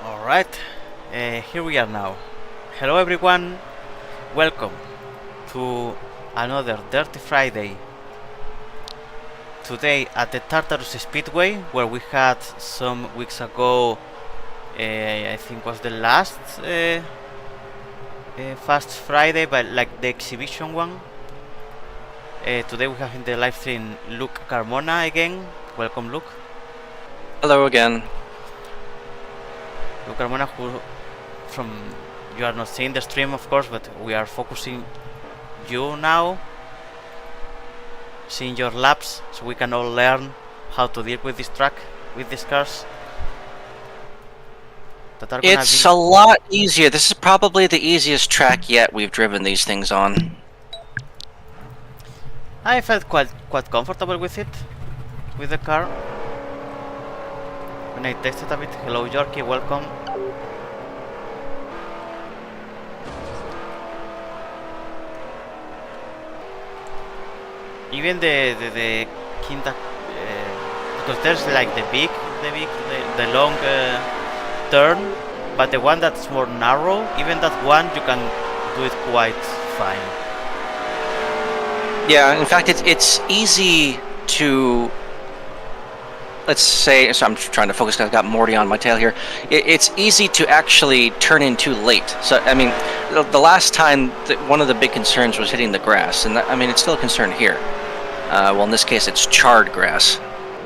Alright, here we are now. Hello everyone, welcome to another Dirty Friday. Today at the Tartarus Speedway, where we had some weeks ago, I think was the last Fast Friday, but like the exhibition one. Today we have in the live stream Luke Carmona again. Welcome, Luke. Hello again. Luke Carmona, who you are not seeing the stream, of course, but we are focusing you now, seeing your laps, so we can all learn how to deal with this track, with these cars. It's a lot easier. This is probably the easiest track yet we've driven these things on. I felt quite comfortable with it, with the car. When I tested a bit, hello Yorkie, welcome. Even the Quinta, because there's like the long turn, but the one that's more narrow, even that one you can do it quite fine. Yeah, in fact, it's easy to, let's say, so I'm trying to focus because I've got Morty on my tail here. It's easy to actually turn in too late. So, I mean, the last time, one of the big concerns was hitting the grass, and that, I mean, it's still a concern here. Well, in this case, it's charred grass,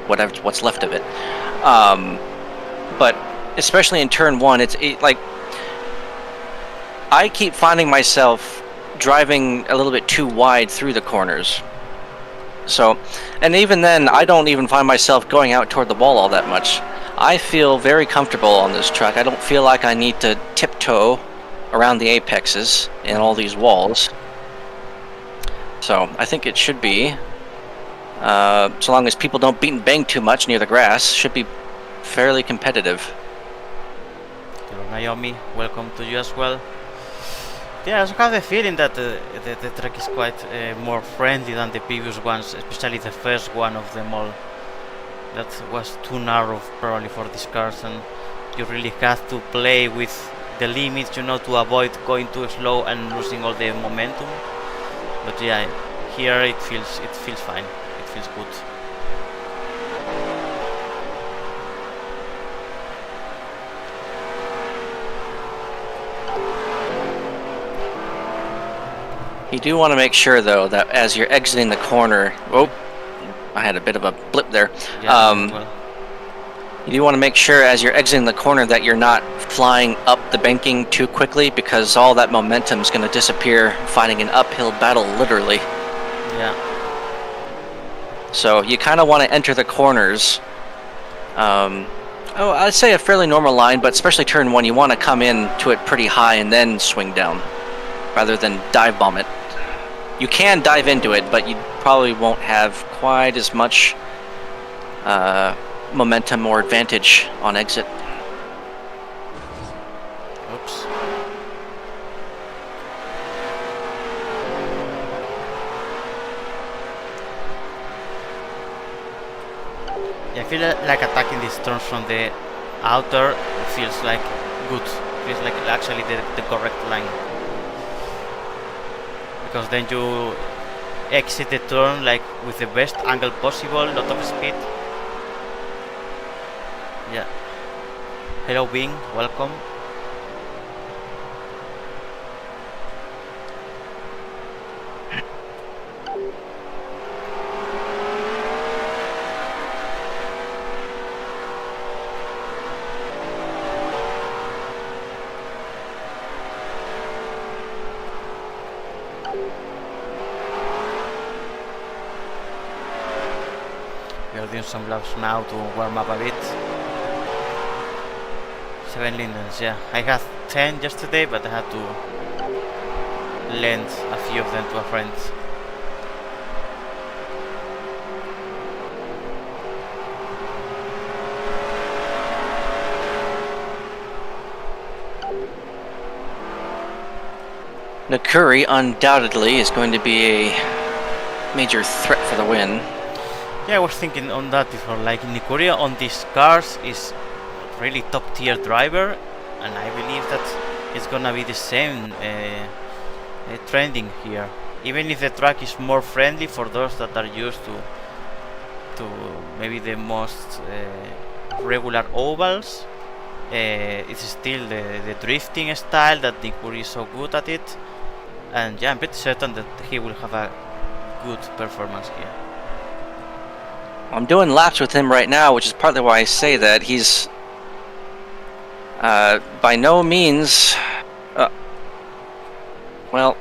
what's left of it. But especially in turn one, like, I keep finding myself driving a little bit too wide through the corners. So, and even then, I don't even find myself going out toward the wall all that much. I feel very comfortable on this truck. I don't feel like I need to tiptoe around the apexes in all these walls. So, I think it should be, so long as people don't beat and bang too much near the grass, should be fairly competitive. Hello Naomi, welcome to you as well. Yeah, I also have the feeling that the track is quite more friendly than the previous ones, especially the first one of them all. That was too narrow probably for these cars, and you really have to play with the limits, you know, to avoid going too slow and losing all the momentum. But yeah, here it feels fine. It feels good. You do want to make sure, though, that as you're exiting the corner... Oh, I had a bit of a blip there. Yeah, you do want to make sure as you're exiting the corner that you're not flying up the banking too quickly, because all that momentum is going to disappear fighting an uphill battle, literally. Yeah. So you kind of want to enter the corners. I'd say a fairly normal line, but especially turn one, you want to come in to it pretty high and then swing down, rather than dive bomb it. You can dive into it, but you probably won't have quite as much momentum or advantage on exit. Oops. Yeah, I feel like attacking these turns from the outer feels like good. Feels like actually the correct line. Because then you exit the turn like with the best angle possible, lot of speed. Yeah. Hello Bing, welcome. We are doing some laps now to warm up a bit. 7 lindens, yeah. I had 10 yesterday, but I had to lend a few of them to a friend. Nakuri undoubtedly is going to be a major threat for the win. Yeah, I was thinking on that before, like Nikuria on these cars is really top tier driver, and I believe that it's gonna be the same trending here. Even if the track is more friendly for those that are used to maybe the most regular ovals, it's still the drifting style that Nikuri is so good at it, and yeah, I'm pretty certain that he will have a good performance here. I'm doing laps with him right now, which is partly why I say that he's by no means well,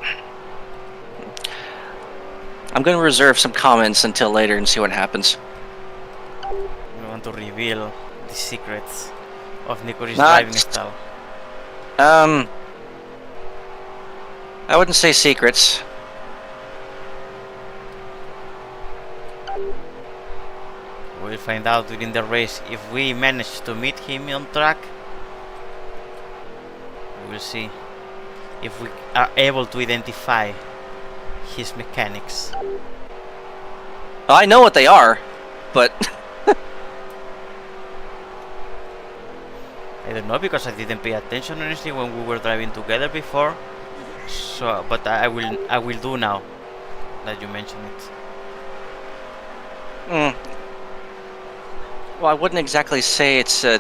I'm going to reserve some comments until later and see what happens. We want to reveal the secrets of Nikuri's driving style. I wouldn't say secrets. We'll find out during the race if we manage to meet him on track. We'll see if we are able to identify his mechanics. I know what they are, but I don't know, because I didn't pay attention honestly when we were driving together before. So, but I will do now that you mention it. Well, I wouldn't exactly say it's a.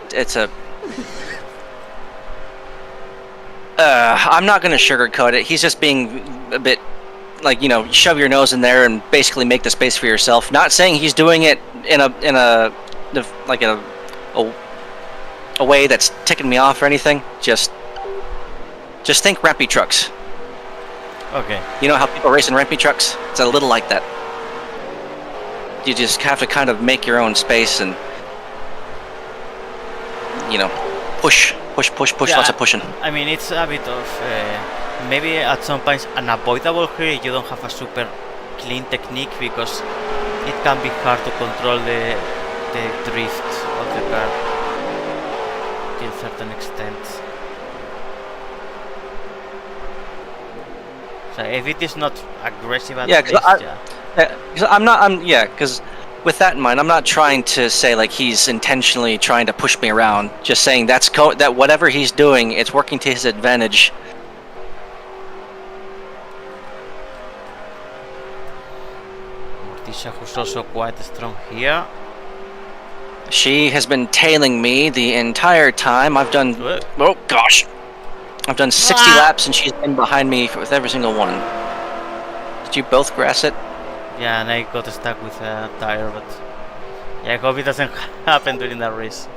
I'm not going to sugarcoat it. He's just being a bit, like, you know, shove your nose in there and basically make the space for yourself. Not saying he's doing it in a way that's ticking me off or anything. Just think rampy trucks. Okay. You know how people race in rampy trucks? It's a little like that. You just have to kind of make your own space and, you know, push, Yeah, lots of pushing. I mean, it's a bit of maybe at some points unavoidable here. You don't have a super clean technique because it can be hard to control the drift of the car to a certain extent. So if it is not aggressive at Yeah, least, because with that in mind, I'm not trying to say like he's intentionally trying to push me around. Just saying that whatever he's doing, it's working to his advantage. Morticia, who's also quite strong here. She has been tailing me the entire time. I've done, oh gosh, I've done 60 laps and she's been behind me with every single one. Did you both grass it? Yeah, and I got stuck with a tire, but yeah, I hope it doesn't happen during that race.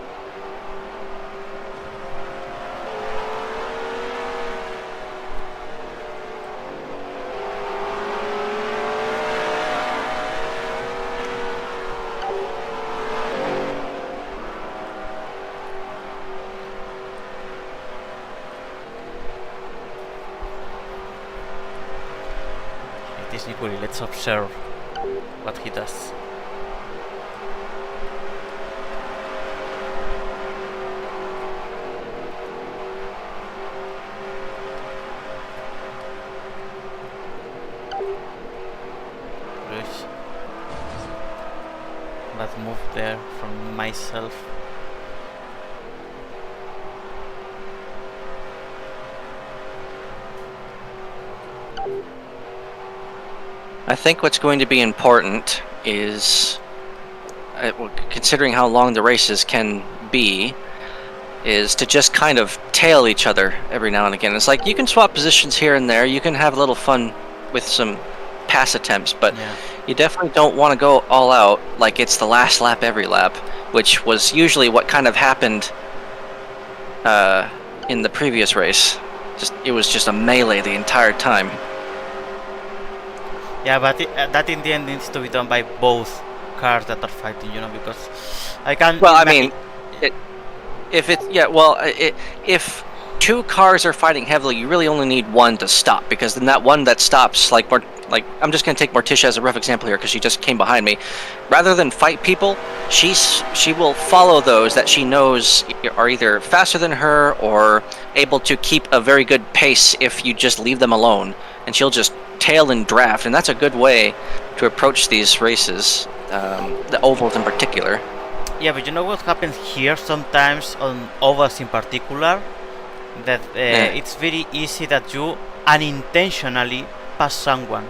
It is Nikuri, let's observe what he does. Good. Bad move there from myself. I think what's going to be important is, considering how long the races can be, is to just kind of tail each other every now and again. It's like you can swap positions here and there, you can have a little fun with some pass attempts, but you definitely don't want to go all out like it's the last lap every lap, which was usually what kind of happened in the previous race. It was just a melee the entire time. Yeah, but that in the end needs to be done by both cars that are fighting, you know, because I can't. Well, I mean, if two cars are fighting heavily, you really only need one to stop, because then that one that stops, like I'm just gonna take Morticia as a rough example here because she just came behind me. Rather than fight people, she will follow those that she knows are either faster than her or able to keep a very good pace if you just leave them alone, and she'll just tail and draft, and that's a good way to approach these races, the ovals in particular. Yeah, but you know what happens here sometimes on ovals in particular? that it's very easy that you unintentionally pass someone,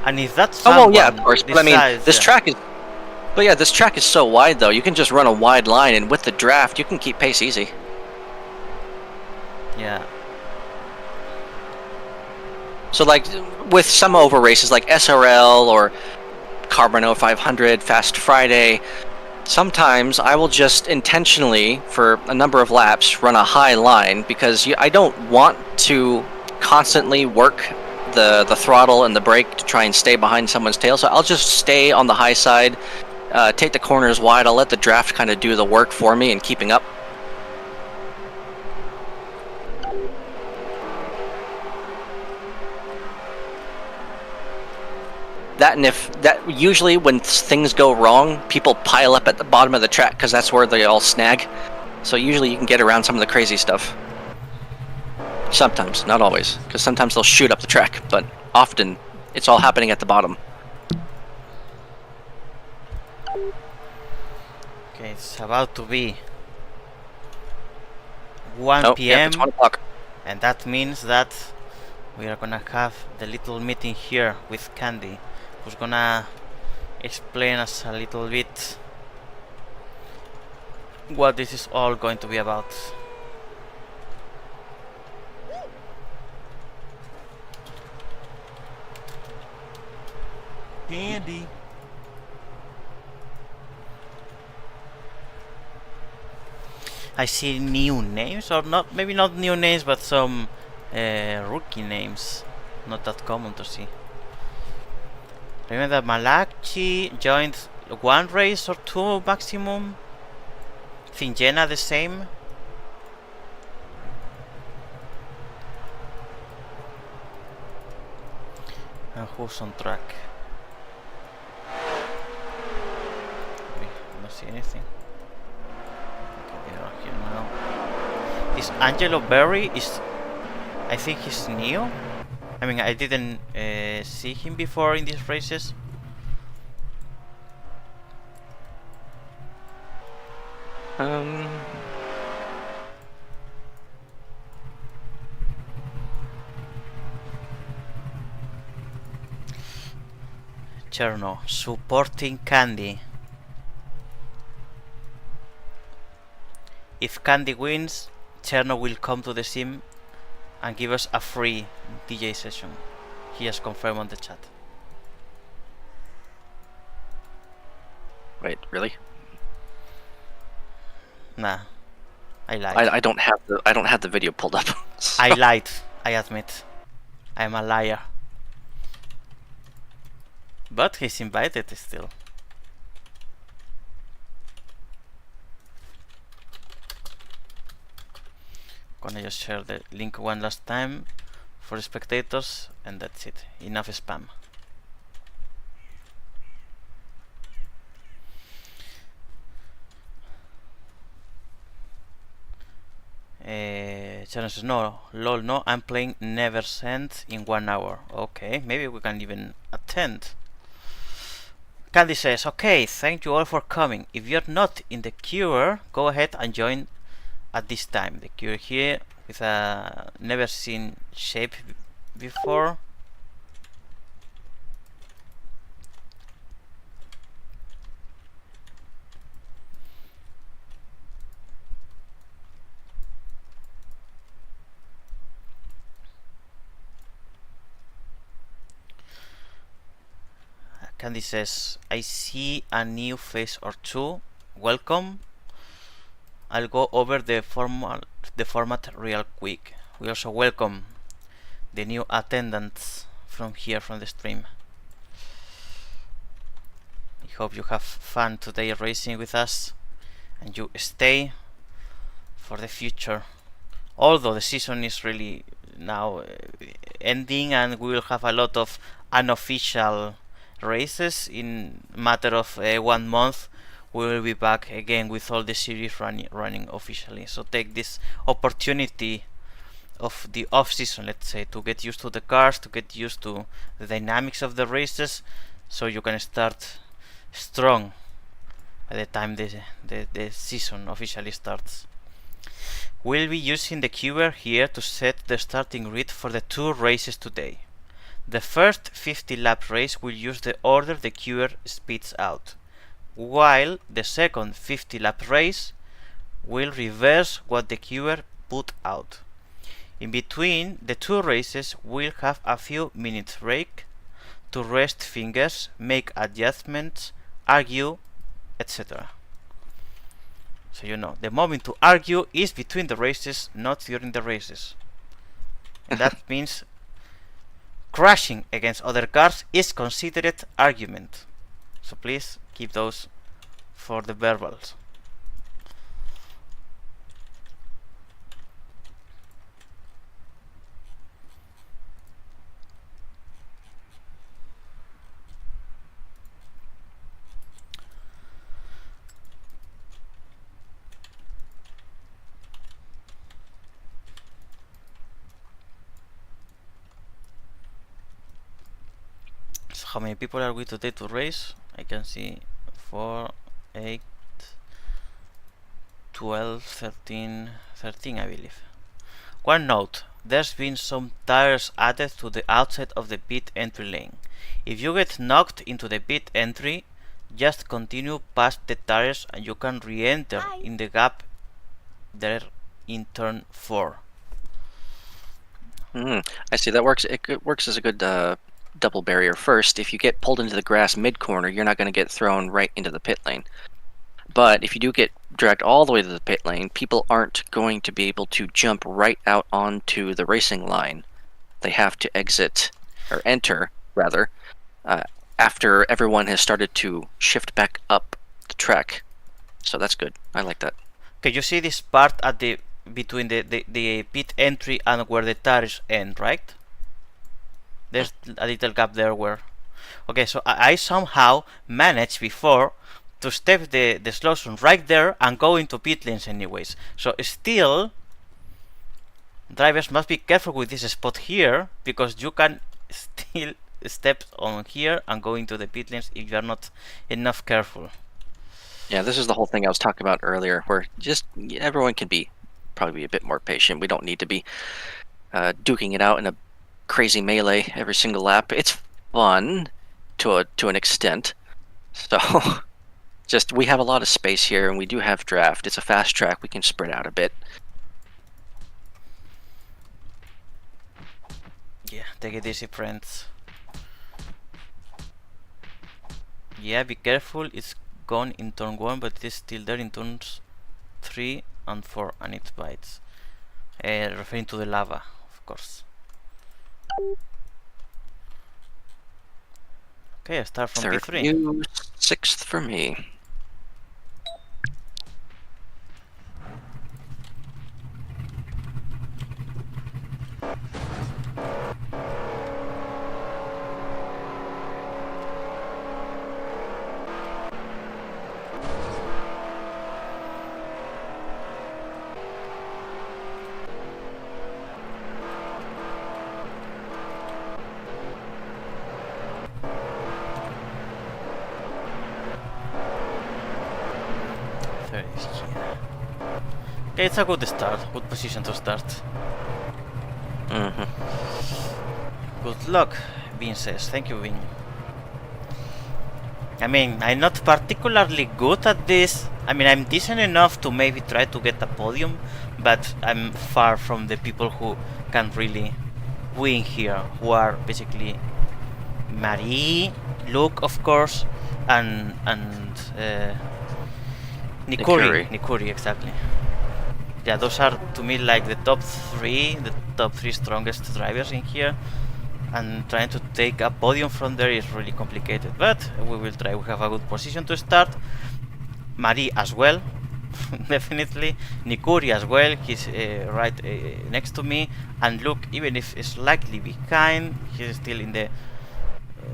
and if that Oh someone well, yeah, of course. But I mean, decides, this track is. But yeah, this track is so wide though. You can just run a wide line, and with the draft, you can keep pace easy. yeah. So like with some over races like SRL or Carbon 500, Fast Friday, sometimes I will just intentionally, for a number of laps, run a high line because I don't want to constantly work the throttle and the brake to try and stay behind someone's tail. So I'll just stay on the high side, take the corners wide. I'll let the draft kind of do the work for me in keeping up. That and if that usually when things go wrong, people pile up at the bottom of the track because that's where they all snag. So usually you can get around some of the crazy stuff. Sometimes, not always, because sometimes they'll shoot up the track, but often it's all happening at the bottom. Okay, it's about to be 1 Oh, p.m. yeah, it's 1 o'clock. and that means that we are gonna have the little meeting here with Candy, who's gonna explain us a little bit what this is all going to be about. Candy. I see new names, or not, maybe not new names, but some rookie names, not that common to see. Remember that Malachi joined one race or two maximum. Thingena the same. And who's on track? We don't see anything. Okay, they are here now. This Angelo Berry is, I think he's new. I mean, I didn't see him before in these races. Cherno supporting Candy. If Candy wins, Cherno will come to the sim and give us a free DJ session. He has confirmed on the chat. Wait, really? Nah, I lied. I don't have the video pulled up. So. I lied. I admit, I'm a liar. But he's invited still. Gonna just share the link one last time for the spectators, and that's it. Enough spam. Challenge says, no, lol, no, I'm playing Never Send in 1 hour. Okay, maybe we can even attend. Candy says, okay, thank you all for coming. If you're not in the queue, go ahead and join at this time. The queue here with a never seen shape before. Candy says, I see a new face or two. Welcome. I'll go over the format real quick. We also welcome the new attendants from here from the stream. I hope you have fun today racing with us and you stay for the future. Although the season is really now ending and we will have a lot of unofficial races in matter of 1 month. We will be back again with all the series running officially. So take this opportunity of the off season, let's say, to get used to the cars, to get used to the dynamics of the races, so you can start strong by the time the season officially starts. We'll be using the keyword here to set the starting grid for the 2 races today. The first 50 lap race will use the order the keyword spits out, while the second 50 lap race will reverse what the keyword put out. In between the 2 races, we'll have a few minutes break to rest fingers, make adjustments, argue, etc. So you know, the moment to argue is between the races, not during the races. And that means crashing against other cars is considered argument. So please keep those for the verbals. So how many people are we today to race? I can see 4, 8, 12, 13, 13 I believe. One note, there's been some tires added to the outside of the pit entry lane. If you get knocked into the pit entry, just continue past the tires and you can re-enter in the gap there in turn 4. I see, that works. It works as a good double barrier. First, if you get pulled into the grass mid-corner, you're not going to get thrown right into the pit lane. But if you do get dragged all the way to the pit lane, people aren't going to be able to jump right out onto the racing line. They have to exit, or enter, rather, after everyone has started to shift back up the track. So that's good. I like that. Okay, you see this part at the between the pit entry and where the tires end, right? There's a little gap there where... Okay, so I somehow managed before to step the slow zone right there and go into pit lanes anyways. So still, drivers must be careful with this spot here, because you can still step on here and go into the pit lanes if you are not enough careful. Yeah, this is the whole thing I was talking about earlier, where just everyone can probably be a bit more patient. We don't need to be duking it out in a crazy melee every single lap. It's fun to an extent. So just, we have a lot of space here, and we do have draft. It's a fast track. We can spread out a bit. Yeah, take it easy, friends. Yeah, be careful. It's gone in turn 1, but it is still there in turns 3 and 4, and it bites. Referring to the lava, of course. Okay, I start from Third P3. you, 6th for me. Okay, it's a good start, good position to start. Good luck, Vin says. Thank you, Vin. I mean, I'm not particularly good at this. I mean, I'm decent enough to maybe try to get a podium, but I'm far from the people who can really win here, who are basically Marie, Luke, of course, and Nikuri, exactly. Yeah, those are to me like the top three strongest drivers in here, and trying to take a podium from there is really complicated, but we will try. We have a good position to start. Marie as well, definitely. Nikuri as well, he's right next to me, and Luke, even if slightly behind, he's still in the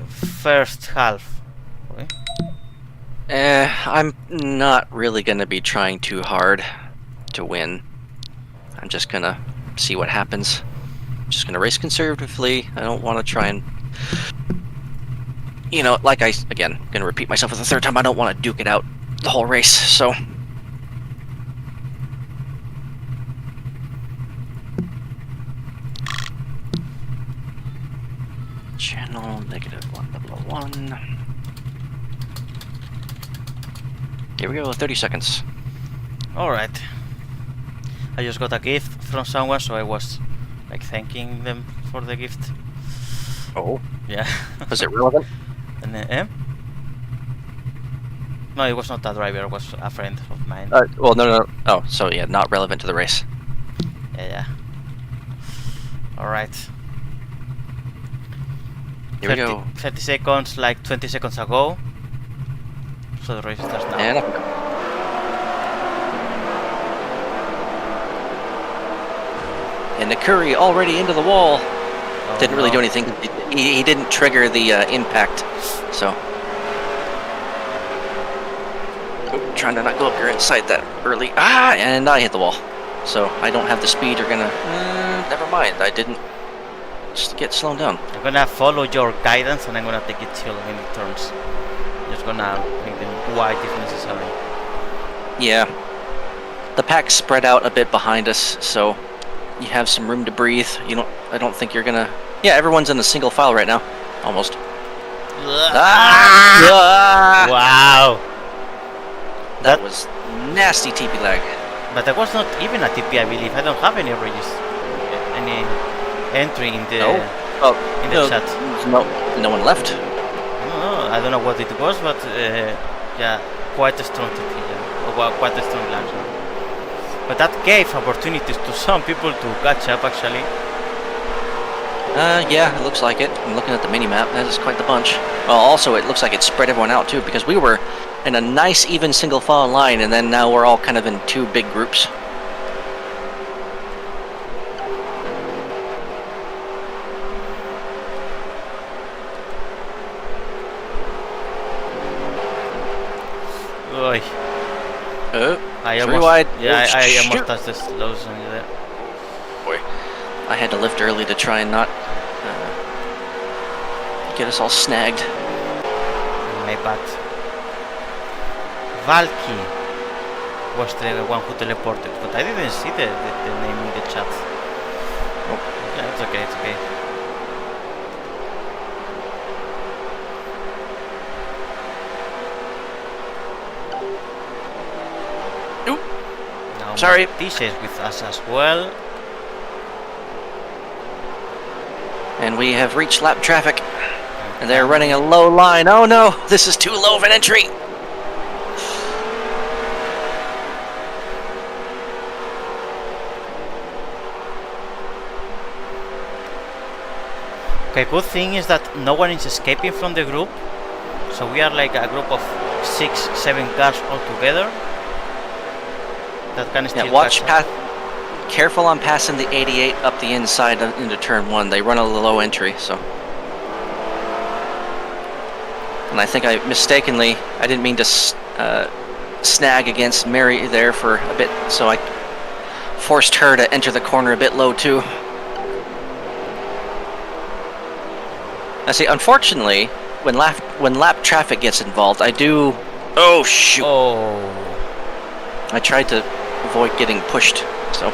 first half. Okay. I'm not really gonna be trying too hard to win. I'm just gonna see what happens. I'm just gonna race conservatively. I don't want to try and, you know, like again, gonna repeat myself for the third time, I don't want to duke it out the whole race, so. -1, 001. Here we go, 30 seconds. Alright. I just got a gift from someone, so I was like thanking them for the gift. Oh. Yeah. Was it relevant? And no, it was not a driver, it was a friend of mine. Well, no. Oh, so yeah, not relevant to the race. Yeah. Alright. Here we go. 30 seconds, like 20 seconds ago. So the race starts now. And up we go. And the Curry already into the wall. Oh, Didn't really no. do anything. He didn't trigger the impact, so. Oh, trying to not go up here inside that early. And I hit the wall. So I don't have the speed. You're gonna. Never mind. I didn't. Just get slowed down. I'm gonna follow your guidance and I'm gonna take it chill in the turns. Just gonna make them wide if necessary. Yeah. The pack's spread out a bit behind us, so you have some room to breathe. I don't think you're gonna. Yeah, everyone's in a single file right now, almost. Wow! That was nasty TP lag. But that was not even a TP, I believe. I don't have any entry in the in the chat. No one left. No, I don't know what it was, but yeah, quite a strong TP, yeah. Well, quite a strong lag. But that gave opportunities to some people to catch up, actually. Yeah, it looks like it. I'm looking at the mini-map. That is quite the bunch. Well, also, it looks like it spread everyone out, too, because we were in a nice, even single-file line, and then now we're all kind of in two big groups. Oy. I three almost, wide. yeah, Oh, I shoot. almost touched the slow zone there. Boy, I had to lift early to try and not get us all snagged. My bad. Valky was the one who teleported, but I didn't see the name in the chat. Oh. Yeah, it's okay, it's okay. Oop. Now Sorry. This is with us as well. And we have reached lap traffic. And they're running a low line. Oh no, this is too low of an entry. Okay, good thing is that no one is escaping from the group. So we are like a group of 6-7 cars all together. That can still Watch catch up. careful on passing the 88 up the inside into turn 1. They run a low entry, so. And I think I didn't mean to snag against Mary there for a bit, so I forced her to enter the corner a bit low too. I see, unfortunately, when lap traffic gets involved, I do. Oh shoot! Oh. I tried to avoid getting pushed, so.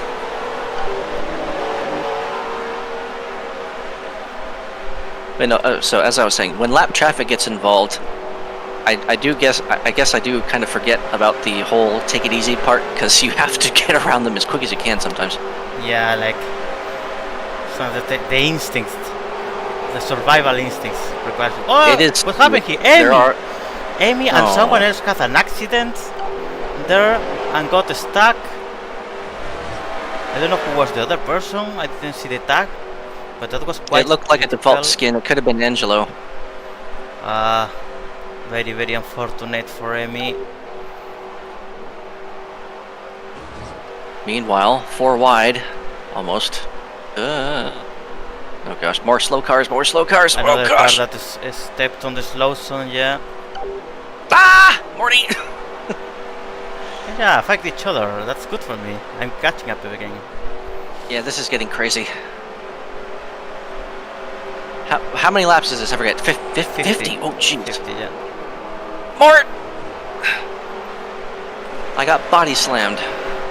But no, so as I was saying, when lap traffic gets involved, I guess I do kind of forget about the whole take it easy part, because you have to get around them as quick as you can sometimes. Yeah, like so the instincts, the survival instincts requires. Oh, It is. what happened here? Amy and someone else had an accident there and got stuck. I don't know who was the other person. I didn't see the tag, but that was quite. It looked like a default difficult. skin. It could have been Angelo. Very, very unfortunate for Amy. Meanwhile, 4 wide, almost. Oh gosh, more slow cars, more slow cars. Another Oh car gosh. that is stepped on the slow zone, yeah. Morty! Yeah, fight each other. That's good for me. I'm catching up again. Yeah, this is getting crazy. How many laps does this ever get? 50? Oh, jeez. 50, yeah. Mort! I got body slammed.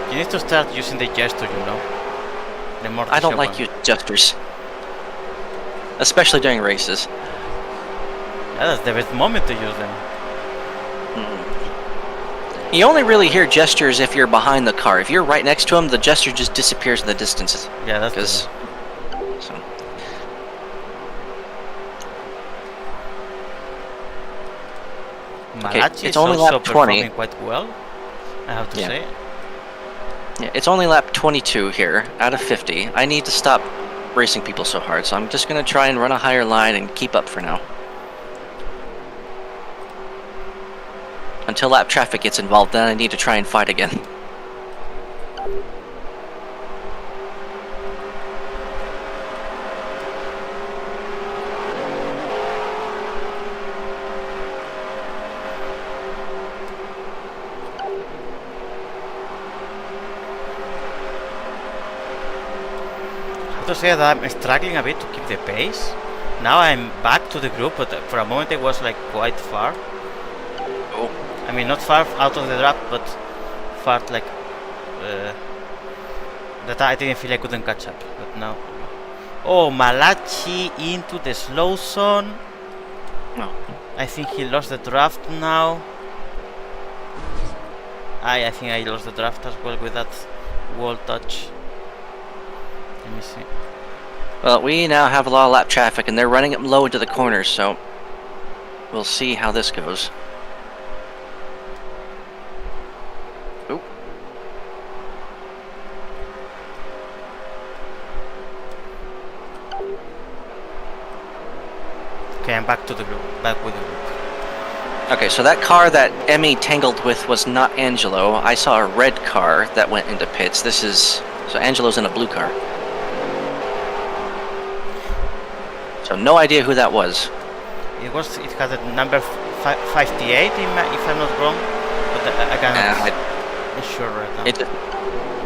You need to start using the gesture, you know. The more I don't like you gestures. Especially during races. That's the best moment to use them. You only really hear gestures if you're behind the car. If you're right next to him, the gesture just disappears in the distance. Yeah, that's because. Malachi it's is only also lap 20. performing quite well, I have to say. Yeah, it's only lap 22 here out of 50. I need to stop racing people so hard, so I'm just going to try and run a higher line and keep up for now. Until lap traffic gets involved, then I need to try and fight again. To say that I'm struggling a bit to keep the pace. Now I'm back to the group, but for a moment it was like quite far. Oh. I mean, not far out of the draft, but far like that I didn't feel I couldn't catch up. But now, oh, Malachi into the slow zone. No. I think he lost the draft now. I think I lost the draft as well with that wall touch. Let me see. Well, we now have a lot of lap traffic, and they're running it low into the corners, so we'll see how this goes. Oop. Okay, I'm back to the group. Back with the group. Okay, so that car that Emmy tangled with was not Angelo. I saw a red car that went into pits. This is... So Angelo's in a blue car. So no idea who that was. It had a number 58 if I'm not wrong, but I cannot be sure right now.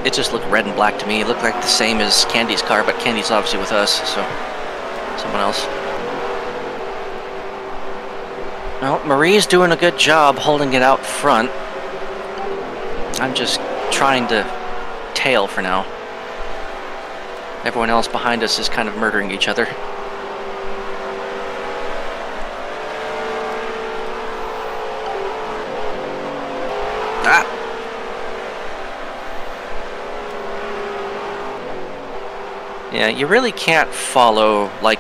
It just looked red and black to me. It looked like the same as Candy's car, but Candy's obviously with us, so someone else. Well, Marie's doing a good job holding it out front. I'm just trying to tail for now. Everyone else behind us is kind of murdering each other. Ah! Yeah, you really can't follow like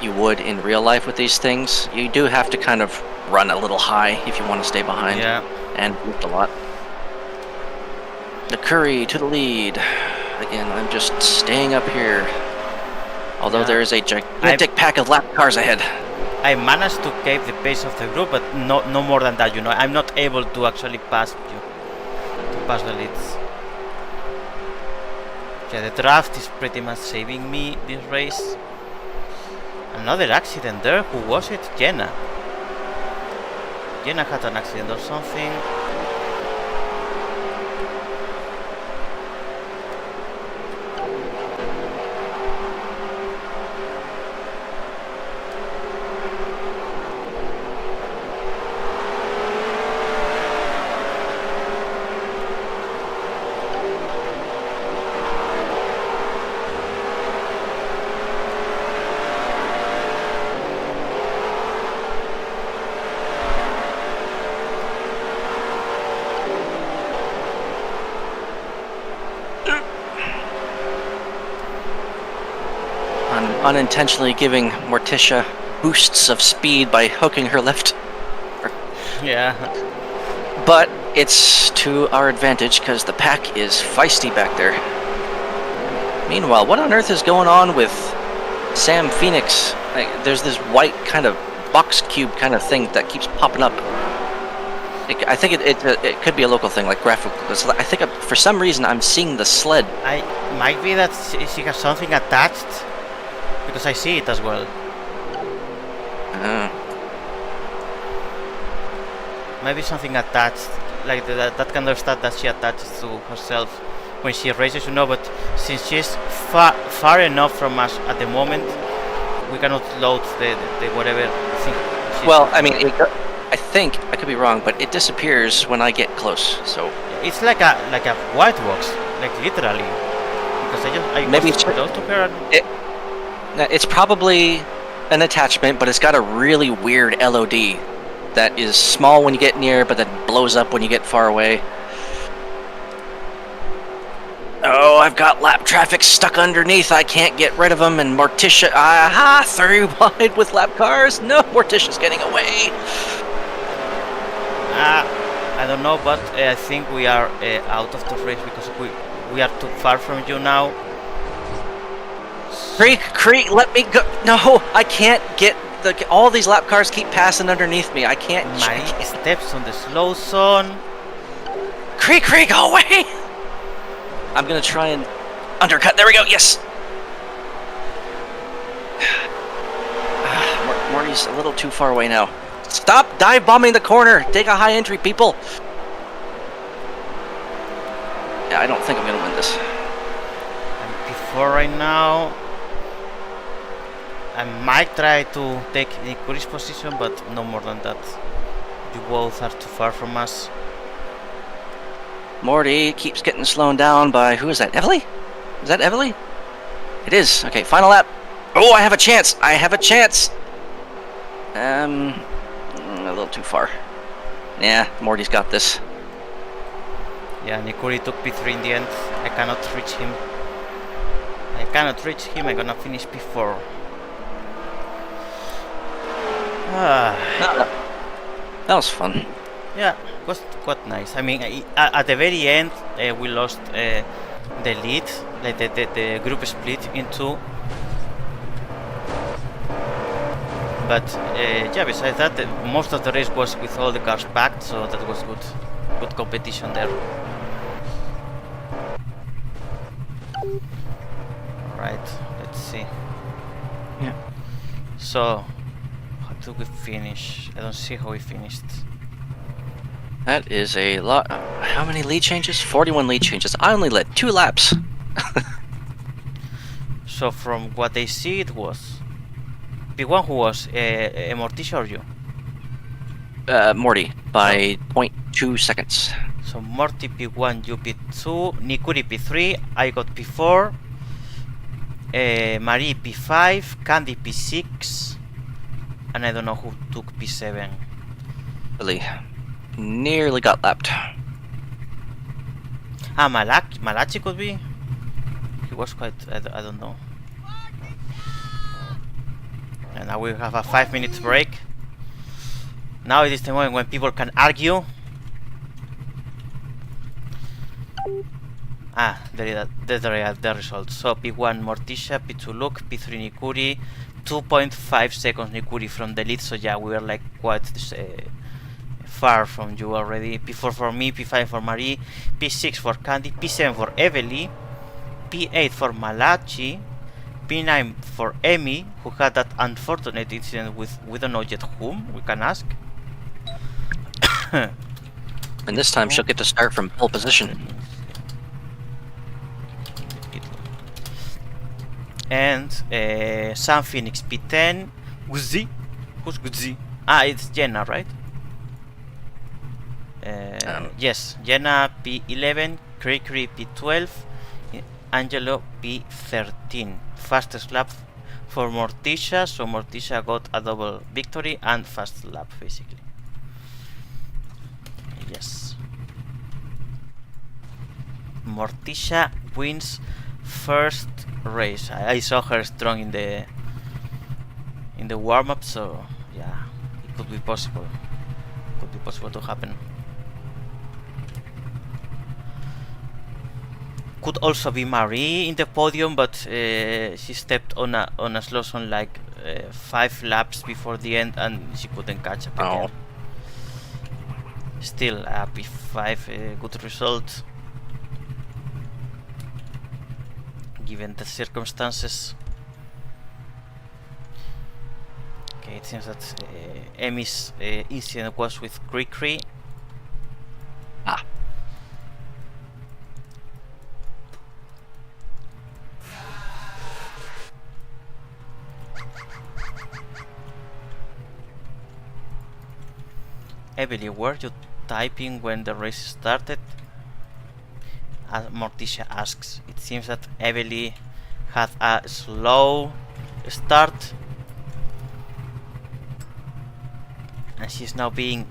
you would in real life with these things. You do have to kind of run a little high if you want to stay behind. Yeah. And lift a lot. The Curry to the lead. Again, I'm just staying up here. Although there is a gigantic pack of lap cars ahead. I managed to keep the pace of the group, but no more than that, you know. I'm not able to actually pass you, to pass the leads. Yeah, the draft is pretty much saving me this race. Another accident there. Who was it? Jenna. Jenna had an accident or something. Unintentionally giving Morticia boosts of speed by hooking her left. Yeah. But it's to our advantage because the pack is feisty back there. Meanwhile, what on earth is going on with Sam Phoenix? Like, there's this white kind of box cube kind of thing that keeps popping up. I think it could be a local thing, like graphical. I think for some reason I'm seeing the sled. Might be that she has something attached. Because I see it as well. Maybe something attached, like that kind of stuff that she attaches to herself when she races, you know. But since she's far enough from us at the moment, we cannot load the whatever thing. Well, I mean, I think I could be wrong, but it disappears when I get close. So it's like a white box, like literally. Because I maybe it's close to her. It's probably an attachment, but it's got a really weird LOD that is small when you get near, but then blows up when you get far away. Oh, I've got lap traffic stuck underneath. I can't get rid of them, and Morticia... Aha! 3 wide with lap cars. No, Morticia's getting away. I don't know, but I think we are out of the race because we are too far from you now. Creek, let me go. No, I can't get all these lap cars keep passing underneath me. I can't. My steps on the slow zone. Creek, go away. I'm gonna try and undercut. There we go. Yes. Morty's a little too far away now. Stop dive bombing the corner. Take a high entry, people. Yeah, I don't think I'm gonna win this. I'm P4 right now. I might try to take Nikuri's position, but no more than that. You both are too far from us. Morty keeps getting slowed down by... Who is that? Evely? Is that Evely? It is. Okay, final lap. Oh, I have a chance. I have a chance. A little too far. Yeah, Morty's got this. Yeah, Nikuri took P3 in the end. I cannot reach him. I'm gonna finish P4. That was fun. Yeah, it was quite nice. I mean, at the very end, we lost the lead, like the group split in 2. But yeah, besides that, most of the race was with all the cars packed, so that was good competition there. Alright, let's see. Yeah. So, how do we finish? I don't see how we finished. That is a lot. How many lead changes? 41 lead changes. I only led 2 laps. So from what I see, it was P1 who was Morticia or you? Morty by 0.2 seconds. So Morty P1, you P2, Nikuri P3, I got P4, Marie P5, Candy P6, and I don't know who took P7. Really, nearly got lapped. Ah, Malachi could be. He was quite. I don't know. And now we have a 5-minute break. Now it is the moment when people can argue. Ah, there are the results. So P1 Morticia, P2 Luke, P3 Nikuri, 2.5 seconds Nikuri from the lead. So yeah, we are like quite far from you already. P4 for me, P5 for Marie, P6 for Candy, P7 for Evely, P8 for Malachi, P9 for Emmy, who had that unfortunate incident with we don't know yet whom. We can ask. And this time she'll get to start from pole position. And Sam Phoenix P10. Guzzi? Who's Guzzi? Ah, it's Jenna, right? Yes, Jenna P11, Cricri P12, Angelo P13. Fastest lap for Morticia, so Morticia got a double victory and fast lap basically. Yes. Morticia wins first race. I saw her strong in the warm-up, so yeah, it could be possible. Could be possible to happen. Could also be Marie in the podium, but she stepped on a slow zone like 5 laps before the end, and she couldn't catch up again. Still a P5, good result given the circumstances. Okay, it seems that Emmy's incident was with Cricri. Ah. Evely, were you typing when the race started? As Morticia asks. It seems that Evely had a slow start. and she's now being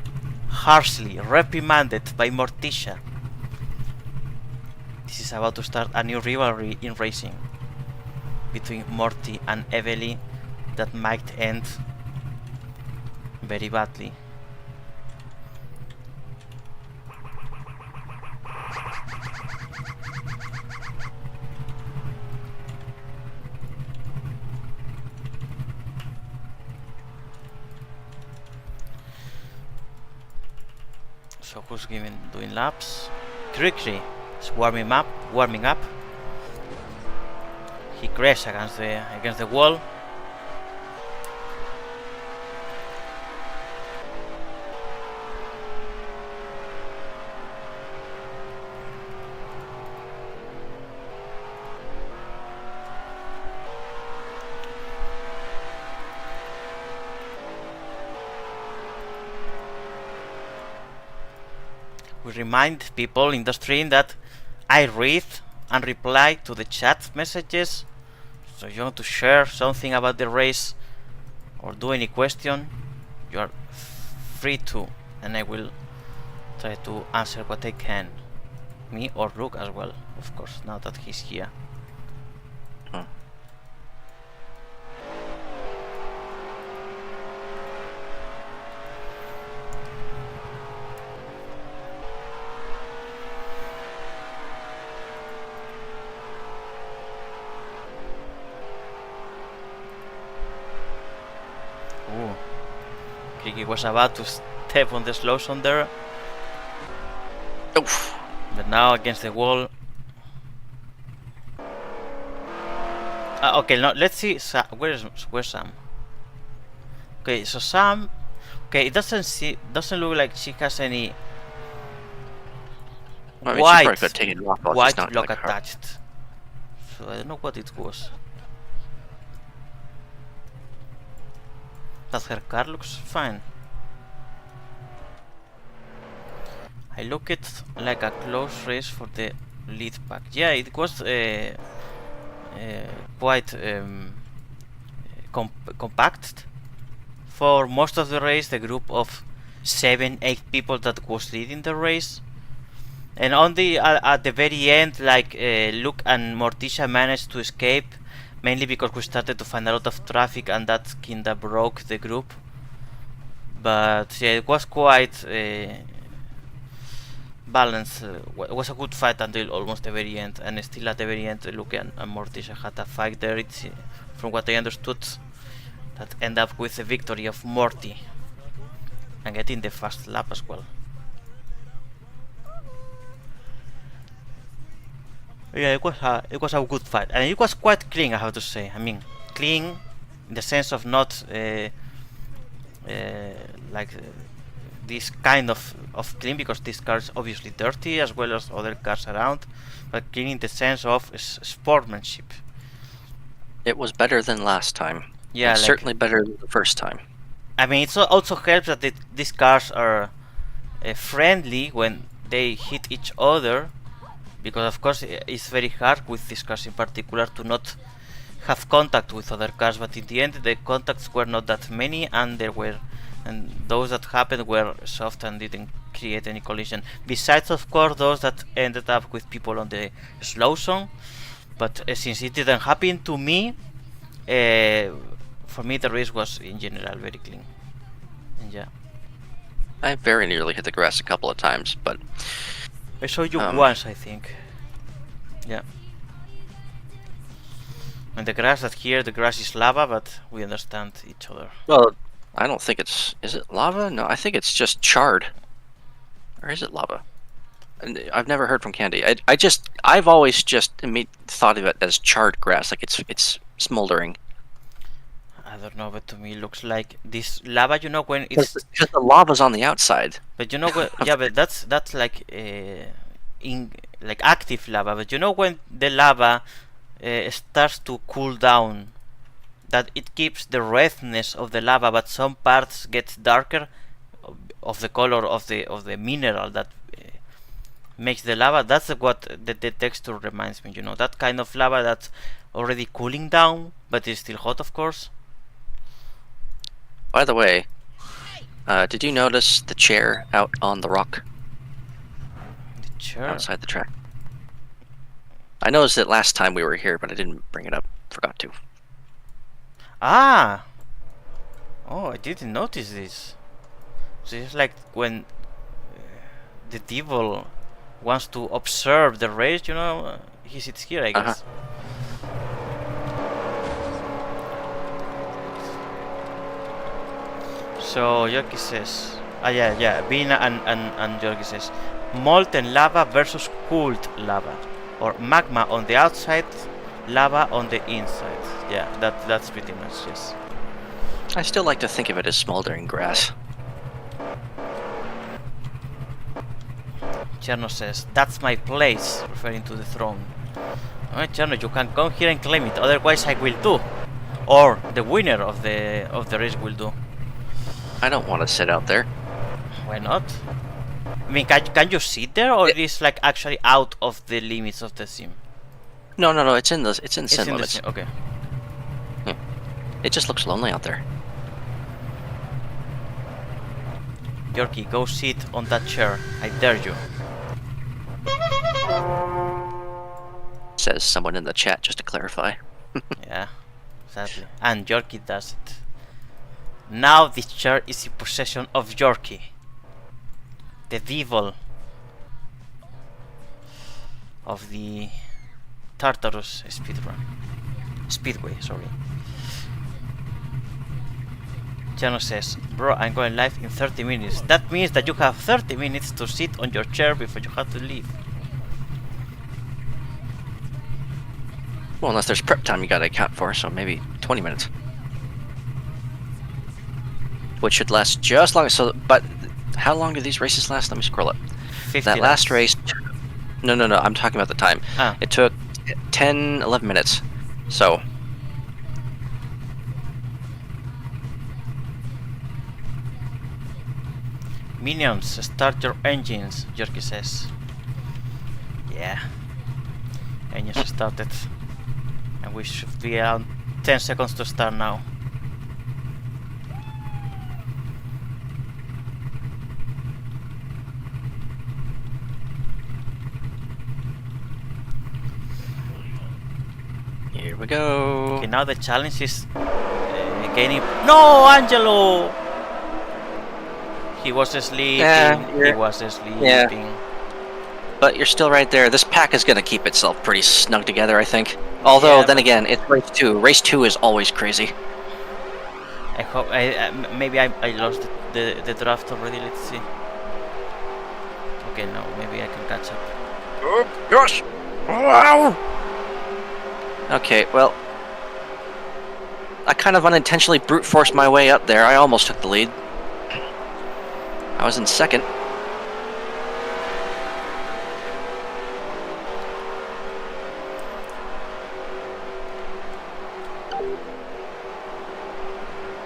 harshly reprimanded by Morticia. This is about to start a new rivalry in racing between Morty and Evely that might end very badly. So who's doing laps? Cricri is warming up. He crashed against the wall. We remind people in the stream that I read and reply to the chat messages. So if you want to share something about the race or do any question, you are free to, and I will try to answer what I can. Me or Luke as well, of course, now that he's here. He was about to step on the slow zone there. Oof. But now against the wall. Okay, now let's see. Where's Sam? Okay, so Sam. Okay, it doesn't look like she has any white lock attached. So I don't know what it was. But her car looks fine. I look it like a close race for the lead pack. Yeah, it was quite compact. For most of the race, the group of 7-8 people that was leading the race. And only at the very end, like Luke and Morticia managed to escape. Mainly because we started to find a lot of traffic and that kinda broke the group. But yeah, it was quite balanced. It was a good fight until almost the very end. And still at the very end, Luke and Morticia had a fight there. It's, from what I understood, that ended up with the victory of Morty. And getting the fast lap as well. Yeah, it was a good fight, and it was quite clean, I have to say. I mean, clean in the sense of not like this kind of clean, because this car is obviously dirty as well as other cars around, but clean in the sense of sportsmanship. It was better than last time. Yeah, like, certainly better than the first time. I mean, it also helps that these cars are friendly when they hit each other. Because of course it's very hard with these cars in particular to not have contact with other cars, but in the end the contacts were not that many, and those that happened were soft and didn't create any collision. Besides, of course, those that ended up with people on the slow zone. But since it didn't happen to me, for me the race was in general very clean. And yeah, I very nearly hit the grass a couple of times, but I saw you once, I think. Yeah. And the grass the grass is lava, but we understand each other. Well, I don't think is it lava? No, I think it's just charred. Or is it lava? And I've never heard from Candy. I've always just thought of it as charred grass, like it's smoldering. I don't know, but to me it looks like this lava, you know, when it's because the lava's on the outside. But you know what? Yeah, but that's like like active lava. But you know when the lava starts to cool down, that it keeps the redness of the lava, but some parts get darker of the color of the mineral that makes the lava. That's what the texture reminds me. You know, that kind of lava that's already cooling down, but it's still hot, of course. By the way, Did you notice the chair out on the rock The chair. outside the track? I noticed it last time we were here, but I didn't bring it up. Forgot to. Ah. Oh, I didn't notice this. So it's like when the devil wants to observe the race, you know, he sits here, I guess. So Yorkie says, Bina and Yorkie says, molten lava versus cooled lava, or magma on the outside, lava on the inside. Yeah, that's pretty much, yes. I still like to think of it as smoldering grass. Cherno says, that's my place, referring to the throne. Alright, Cherno, you can come here and claim it, otherwise I will do. Or the winner of the race will do. I don't want to sit out there. Why not? I mean, can you sit there, or it is like actually out of the limits of the sim? No, it's in the sim limits. Okay. It just looks lonely out there. Yorkie, go sit on that chair. I dare you. Says someone in the chat, just to clarify. Yeah, exactly. And Yorkie does it. Now this chair is in possession of Yorkie, the devil of the Tartarus Speedway, sorry. Chano says, bro, I'm going live in 30 minutes. That means that you have 30 minutes to sit on your chair before you have to leave. Well, unless there's prep time you gotta account for, so maybe 20 minutes. Which should last just long. So, but how long do these races last? Let me scroll up. 50 That last race. No, I'm talking about the time. Ah. It took 10, 11 minutes. So. Minions, start your engines, Yorkie says. Yeah. Engines started. And we should be around 10 seconds to start now. Here we go. Okay, now the challenge is gaining. No, Angelo! He was sleeping. He was sleeping. Yeah. But you're still right there. This pack is gonna keep itself pretty snug together, I think. Although, Yeah, then again, it's race 2. Race 2 is always crazy. I hope. Maybe I lost the draft already. Let's see. Okay, no. Maybe I can catch up. Oh, gosh! Wow! Okay, well, I kind of unintentionally brute forced my way up there. I almost took the lead. I was in second.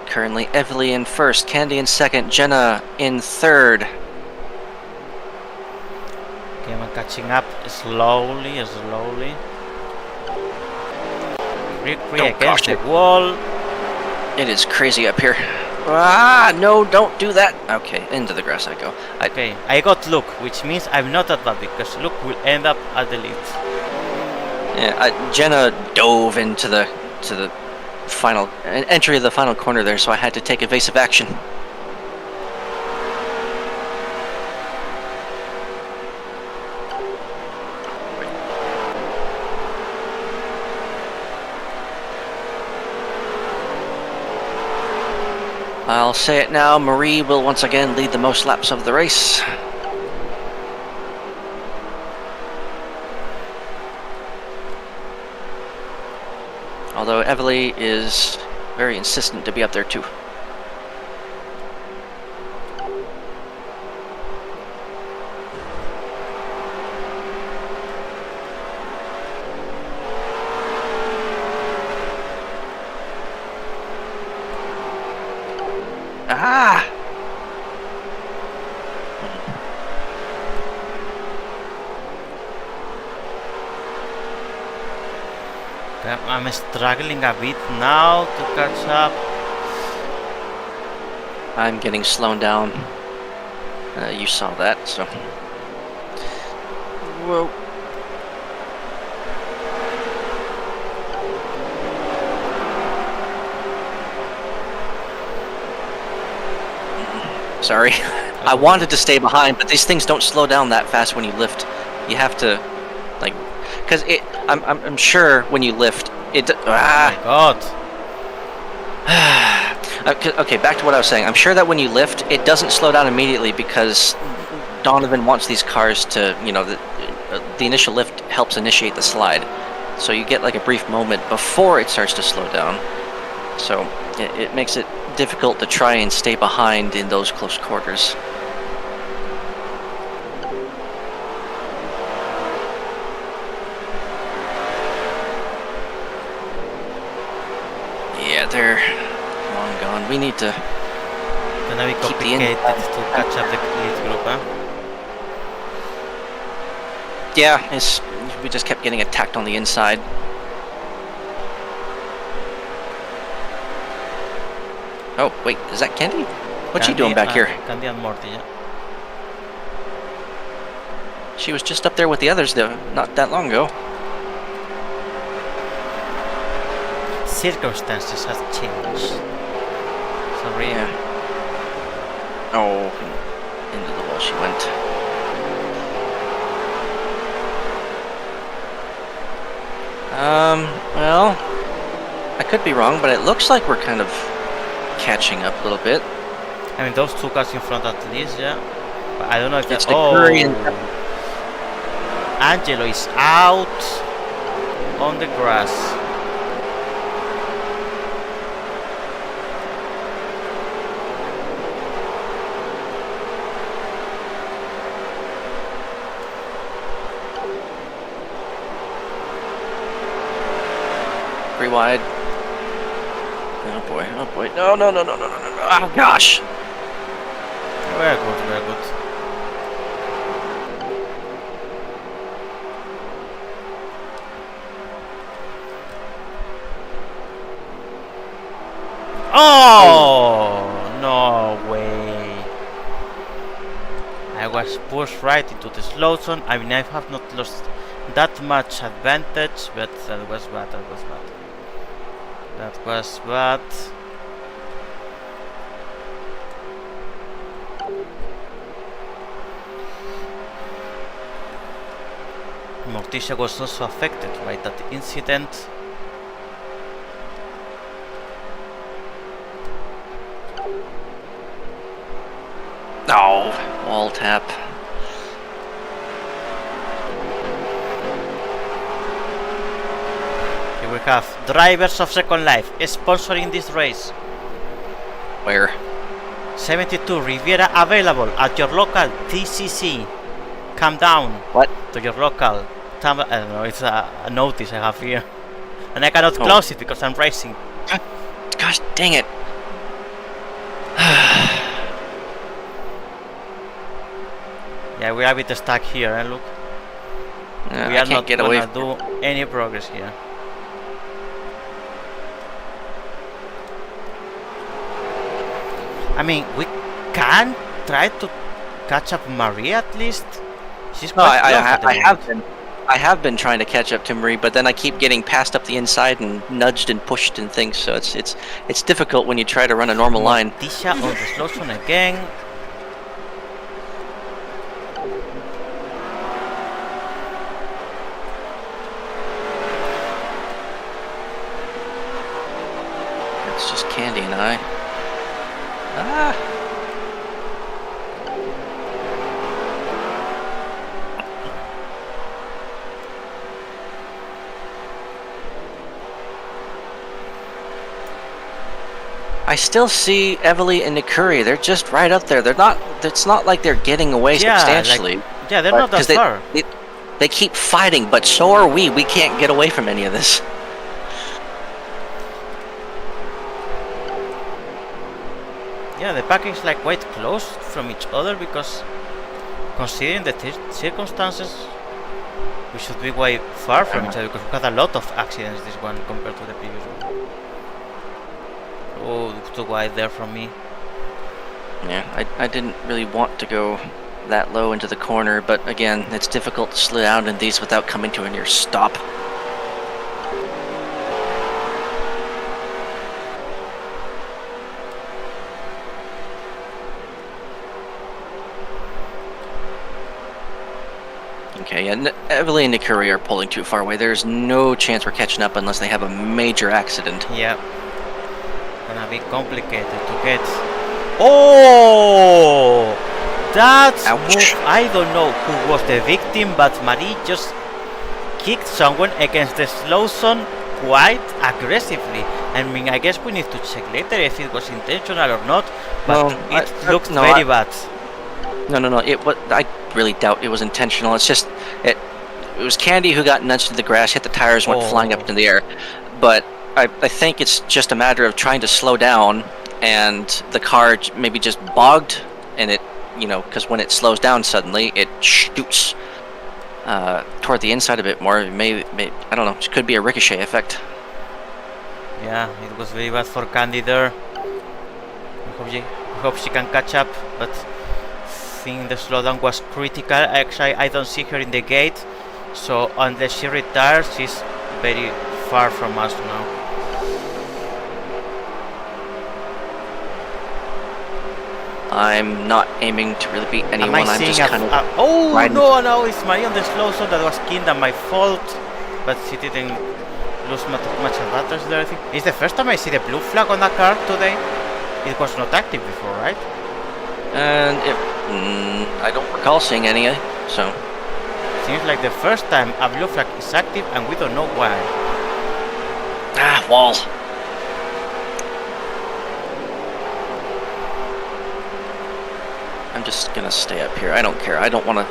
Currently, Evely in first, Candy in second, Jenna in third. Okay, I'm catching up slowly. Against the wall. It is crazy up here. Ah, no, don't do that. Okay, into the grass I go. Okay, I got Luke, which means I'm not at bad because Luke will end up at the lead. Yeah, Jenna dove into the final entry of the final corner there, so I had to take evasive action. I'll say it now, Marie will once again lead the most laps of the race. Although Evely is very insistent to be up there too. Ah! I'm struggling a bit now to catch up. I'm getting slowed down. You saw that, so. Whoa. Sorry. I wanted to stay behind, but these things don't slow down that fast when you lift. You have to, like, because I'm sure when you lift, it. Oh my god. Okay, back to what I was saying. I'm sure that when you lift, it doesn't slow down immediately because Donovan wants these cars to, you know, the initial lift helps initiate the slide. So you get like a brief moment before it starts to slow down. So it makes it difficult to try and stay behind in those close quarters. Yeah, they're long gone. We need to Gonna be keep the complicated to catch up the lead group, huh? Yeah, we just kept getting attacked on the inside. Oh, wait, is that Candy? What's she doing back here? Candy and Morty, yeah. She was just up there with the others though, not that long ago. Circumstances have changed. Sorry. Yeah. Oh, into the wall she went. Well, I could be wrong, but it looks like we're kind of catching up a little bit. I mean, those two cars in front at least, yeah. But I don't know if It's that's. the Oh! Curry and Angelo is out on the grass. Pretty wide. Oh boy, oh boy. No, no, no, no, no, no, no, no. Oh gosh! Very good, very good. Oh, no way. I was pushed right into the slow zone. I mean, I have not lost that much advantage, but that was bad, that was bad. That was bad. Morticia was also affected by that incident. No, wall tap. Here we have Drivers of Second Life sponsoring this race. Where? 72 Riviera available at your local TCC. Come down. What? To your local. I don't know, it's a notice I have here. And I cannot close it because I'm racing. Gosh dang it. Yeah, we are a bit stuck here, look. Yeah, We I are can't not get away gonna do any progress here. I mean, we can try to catch up Maria at least. She's No, quite close at the moment. I have been trying to catch up to Marie, but then I keep getting passed up the inside and nudged and pushed and things. So it's difficult when you try to run a normal line. Tisha on the slow zone again. It's just Candy and I. Ah. I still see Evely and Nikuri. They're just right up there. They're not. It's not like they're getting away substantially. Yeah, they're not that far. They keep fighting, but so are we. We can't get away from any of this. Yeah, the pack is like quite close from each other because considering the circumstances, we should be quite far from each other because we had a lot of accidents this one compared to the previous one. Oh, too wide there from me. Yeah, I didn't really want to go that low into the corner, but again, it's difficult to slow down in these without coming to a near stop. Okay, and Evelyn and Nikuri are pulling too far away. There's no chance we're catching up unless they have a major accident. Yeah. Gonna be complicated to get. Oh! That move, I don't know who was the victim, but Marie just kicked someone against the slow zone quite aggressively. I mean, I guess we need to check later if it was intentional or not, but it looked very bad. No. I really doubt it was intentional. It's just it was Candy who got nudged to the grass, hit the tires, went flying up into the air. But I think it's just a matter of trying to slow down, and the car maybe just bogged, and it, because when it slows down suddenly, it shoots toward the inside a bit more. Maybe I don't know. It could be a ricochet effect. Yeah, it was very bad for Candy there. I hope she can catch up, but I think the slowdown was critical. Actually, I don't see her in the gate, so unless she retires, she's very far from us now. I'm not aiming to really beat anyone. I'm just kind of no, it's Marie on the slow zone that was killed and my fault, but she didn't lose much advantage there. I think it's the first time I see the blue flag on that car today. It was not active before, right? And I don't recall seeing any, so seems like the first time a blue flag is active and we don't know why. Wall. I'm just gonna stay up here. I don't care. I don't want to.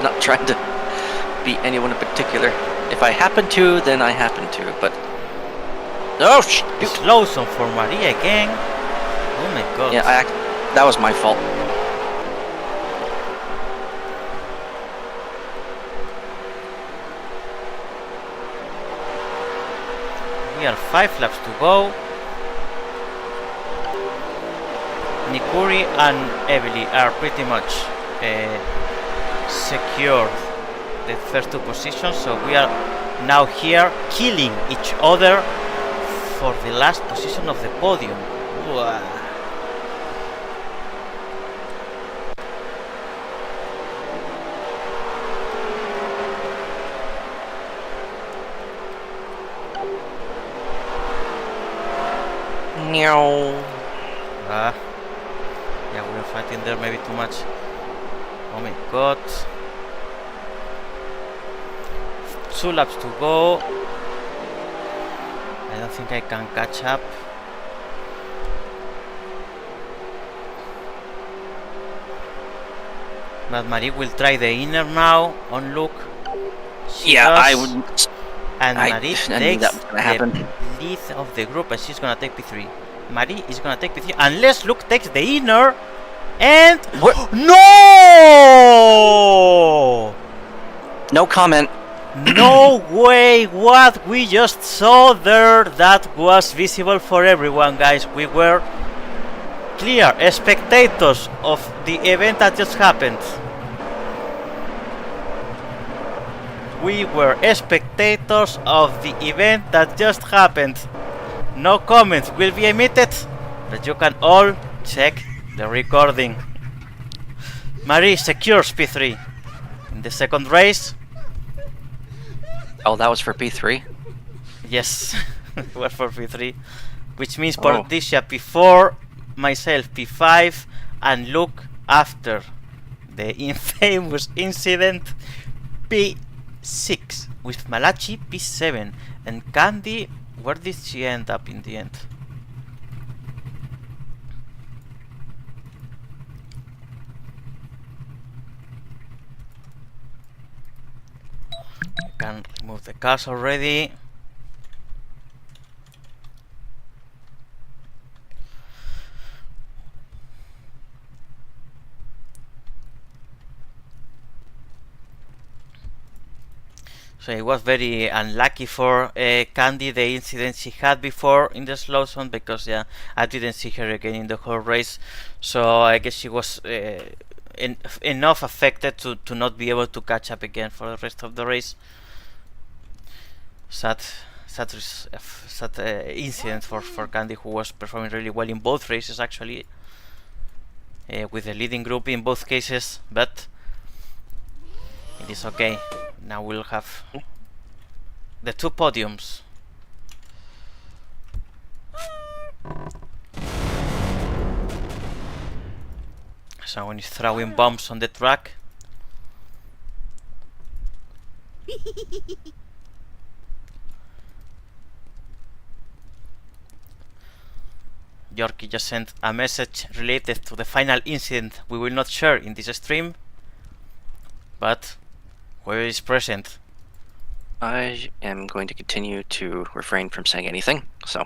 Not trying to beat anyone in particular. If I happen to, then I happen to. But slow zone for Marie again. Oh my god. Yeah, that was my fault. We are 5 laps to go. Nikuri and Evely are pretty much secured the first 2 positions, so we are now here killing each other for the last position of the podium. Wow. Yeah, we're fighting there maybe too much. Oh my god. 2 laps to go. I don't think I can catch up. But Marie will try the inner now on Luke. I would. And Marie takes the lead of the group, and she's gonna take P3. Marie is gonna take P3 unless Luke takes the inner. And no! No comment. No way! What we just saw there, that was visible for everyone, guys. We were clear spectators of the event that just happened. We were spectators of the event that just happened. No comments will be emitted, but you can all check the recording. Marie secures P3 in the second race. Oh, that was for P3? Yes, it was for P3, which means Portiscia P4, myself P5, and Luke, after the infamous incident, P6, with Malachi P7, and Candy, where did she end up in the end? I can remove the cars already. So it was very unlucky for Candy, the incident she had before in the slow zone, because yeah, I didn't see her again in the whole race. So I guess she was enough affected to not be able to catch up again for the rest of the race. Sad incident for Candy, who was performing really well in both races actually, with the leading group in both cases, but it is okay. Now we'll have the 2 podiums. Someone is throwing bombs on the track. Yorkie just sent a message related to the final incident we will not share in this stream, but whoever is present. I am going to continue to refrain from saying anything, so.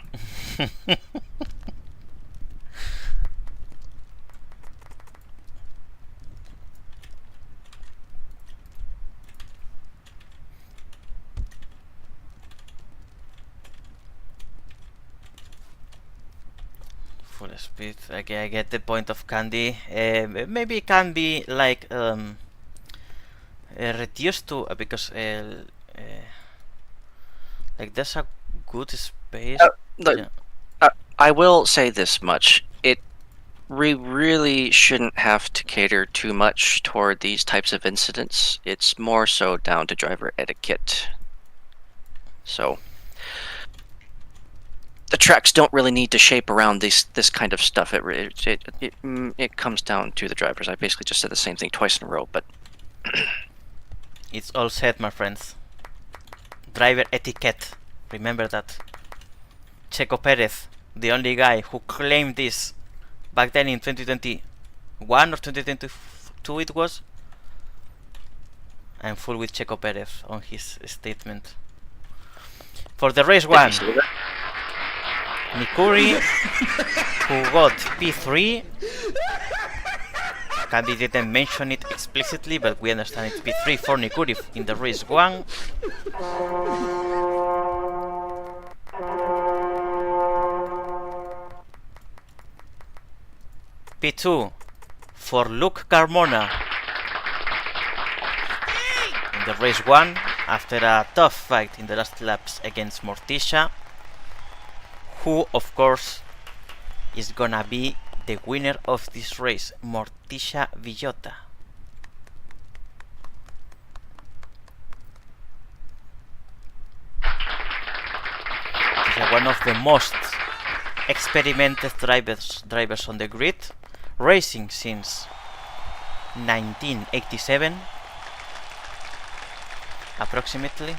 Full speed. Okay, I get the point of Candy. Maybe it can be like reduced to because like there's a good space. Look, Yeah. I will say this much: we really shouldn't have to cater too much toward these types of incidents. It's more so down to driver etiquette. So the tracks don't really need to shape around this kind of stuff. It comes down to the drivers. I basically just said the same thing twice in a row, but It's all said, my friends. Driver etiquette. Remember that. Checo Perez, the only guy who claimed this back then in 2021 or 2022 it was. I'm full with Checo Perez on his statement. For the race 1, Nikuri, who got P3. Candy didn't mention it explicitly, but we understand it's P3 for Nikuri in the race 1. P2 for Luke Carmona in the race 1, after a tough fight in the last laps against Morticia, who of course is gonna be the winner of this race, Morticia Villota. She's one of the most experimented drivers on the grid, racing since 1987 approximately.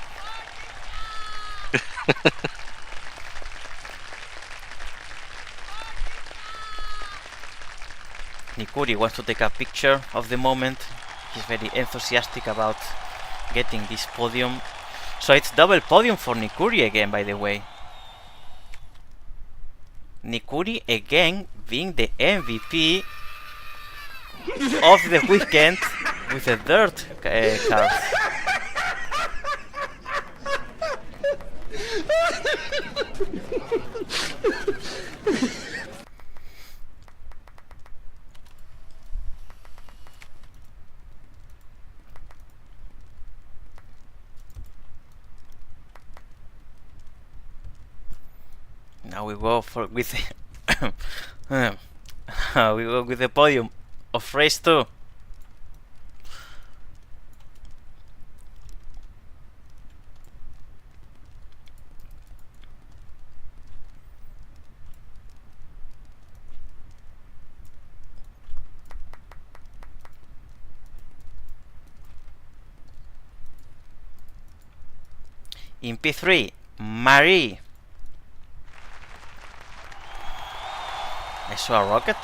Nikuri wants to take a picture of the moment. He's very enthusiastic about getting this podium. So it's double podium for Nikuri again, by the way. Nikuri again being the MVP of the weekend with the dirt cars. Now we go with the podium of race 2. In P3, Marie. I saw a rocket.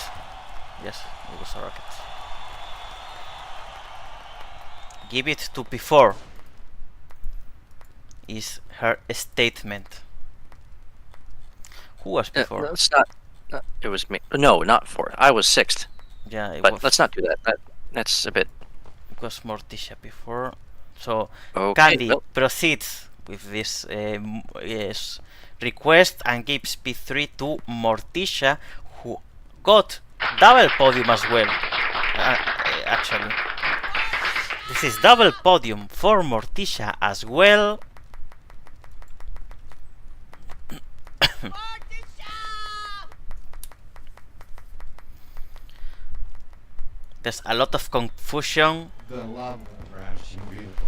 Yes, it was a rocket. Give it to P4 is her statement. Who was P4? Let's not. It was me. No, not 4. I was 6th. Yeah, But let's not do that. That's a bit. It was Morticia P4. So Okay. Candy Well, proceeds with this yes, request and gives P3 to Morticia, who got double podium as well. Actually, this is double podium for Morticia as well. There's a lot of confusion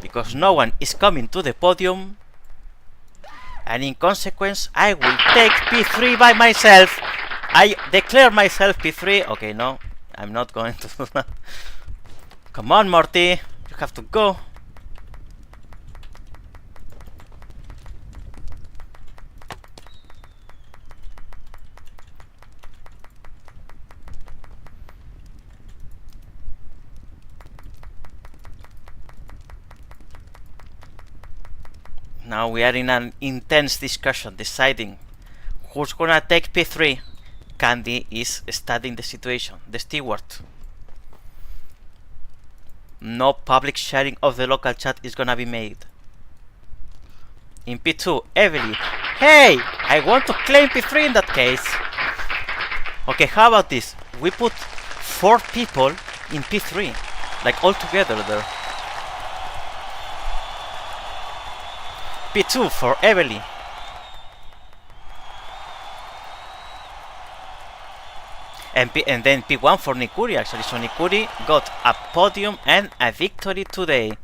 because no one is coming to the podium, and in consequence I will take P3 by myself. I declare myself P3. Okay, no, I'm not going to do that. Come on, Morty, you have to go. Now we are in an intense discussion deciding who's gonna take P3. Candy is studying the situation, the steward. No public sharing of the local chat is gonna be made. In P2, Evely. Hey! I want to claim P3 in that case. Okay, how about this? We put 4 people in P3. Like all together there. P2 for Evely. And then P1 for Nikuri actually. So Nikuri got a podium and a victory today.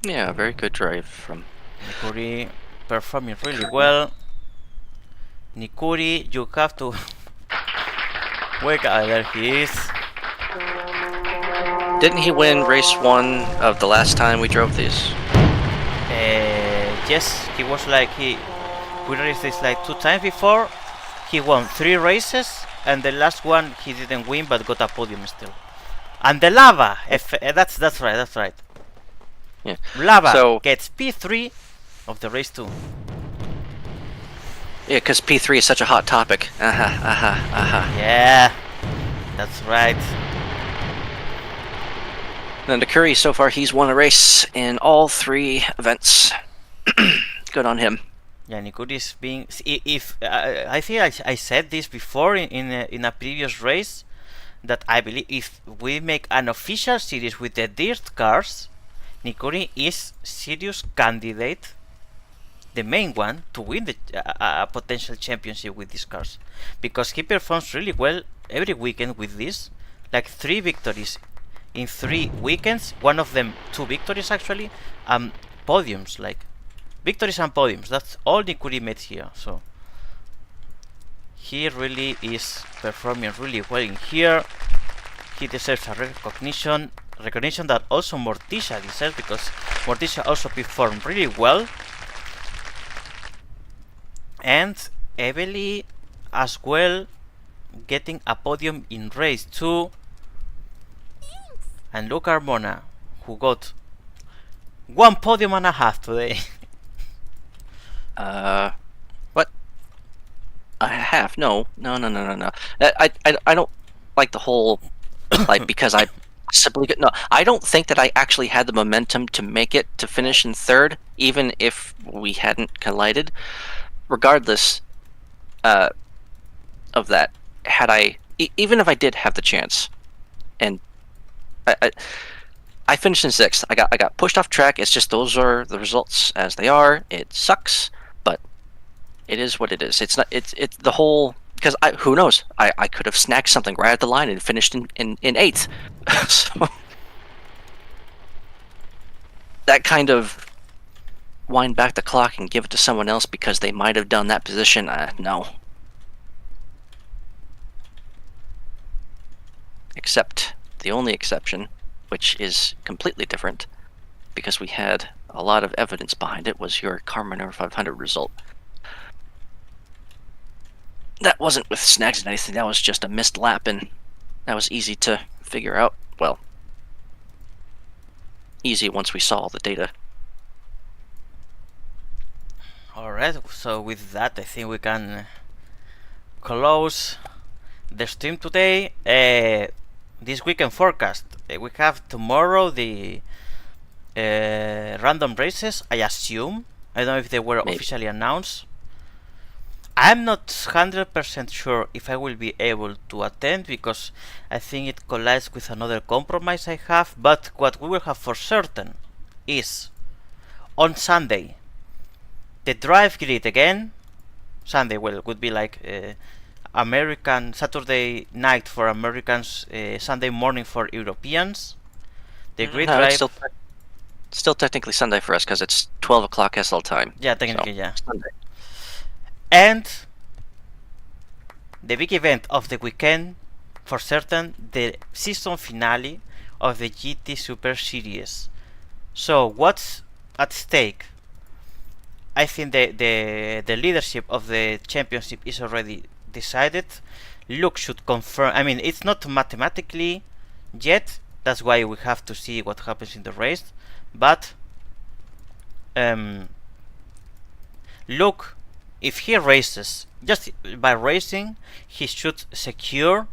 yeah, very good drive from Nikuri performing really well. Nikuri, you have to wake up. There he is. Didn't he win race 1 of the last time we drove these? Yes, he was like we raced this like 2 times before. He won 3 races, and the last one he didn't win but got a podium still. And the lava, that's right. Yeah. Lava So gets P3 of the race 2. yeah, because P3 is such a hot topic. Yeah, that's right. And Nikuri, so far he's won a race in all 3 events. Good on him. Yeah, Nikuri is being. If I think I said this before in a previous race, that I believe if we make an official series with the dirt cars, Nikuri is serious candidate, the main one, to win a potential championship with these cars, because he performs really well every weekend with this, like 3 victories in 3 weekends. One of them 2 victories actually, podiums, like victories and podiums. That's all Nikuri made here. So he really is performing really well in here. He deserves a recognition that also Morticia deserves, because Morticia also performed really well. And Evely as well, getting a podium in race 2. And look, Armona, who got 1 podium and a half today. What? A half? No. I don't like the whole, like, because I possibly get, no, I don't think that I actually had the momentum to make it to finish in 3rd, even if we hadn't collided. Regardless of that, had I, even if I did have the chance, and I finished in 6th. I got pushed off track. It's just those are the results as they are. It sucks, but it is what it is. It's not. It's the whole, because who knows? I could have snagged something right at the line and finished in 8th. So that kind of wind back the clock and give it to someone else because they might have done that position. No. Except the only exception, which is completely different, because we had a lot of evidence behind it, was your Carmenor 500 result. That wasn't with snags and anything, that was just a missed lap, and that was easy to figure out. Well, easy once we saw all the data. Alright, so with that I think we can close the stream today. This weekend forecast. We have tomorrow the random races. I assume. I don't know if they were Maybe. officially announced. I'm not 100% sure if I will be able to attend because I think it collides with another compromise I have. But what we will have for certain is on Sunday the drive grid again. Sunday would be like American Saturday night for Americans, Sunday morning for Europeans. The grid No, drive. it's still technically Sunday for us because it's 12 o'clock SL time. Yeah, technically, so, yeah. Sunday. And the big event of the weekend, for certain, the season finale of the GT Super Series. So what's at stake? I think the leadership of the championship is already decided. Luke should confirm. I mean, it's not mathematically yet. That's why we have to see what happens in the race. But Luke, if he races, just by racing, he should secure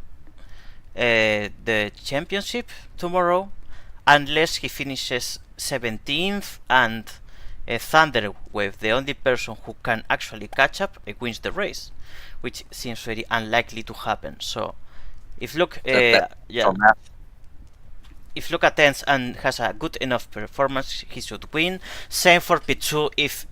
the championship tomorrow, unless he finishes 17th and Thunderwave, the only person who can actually catch up, wins the race, which seems very unlikely to happen. So, if Luke, if Luke attends and has a good enough performance, he should win. Same for P2. If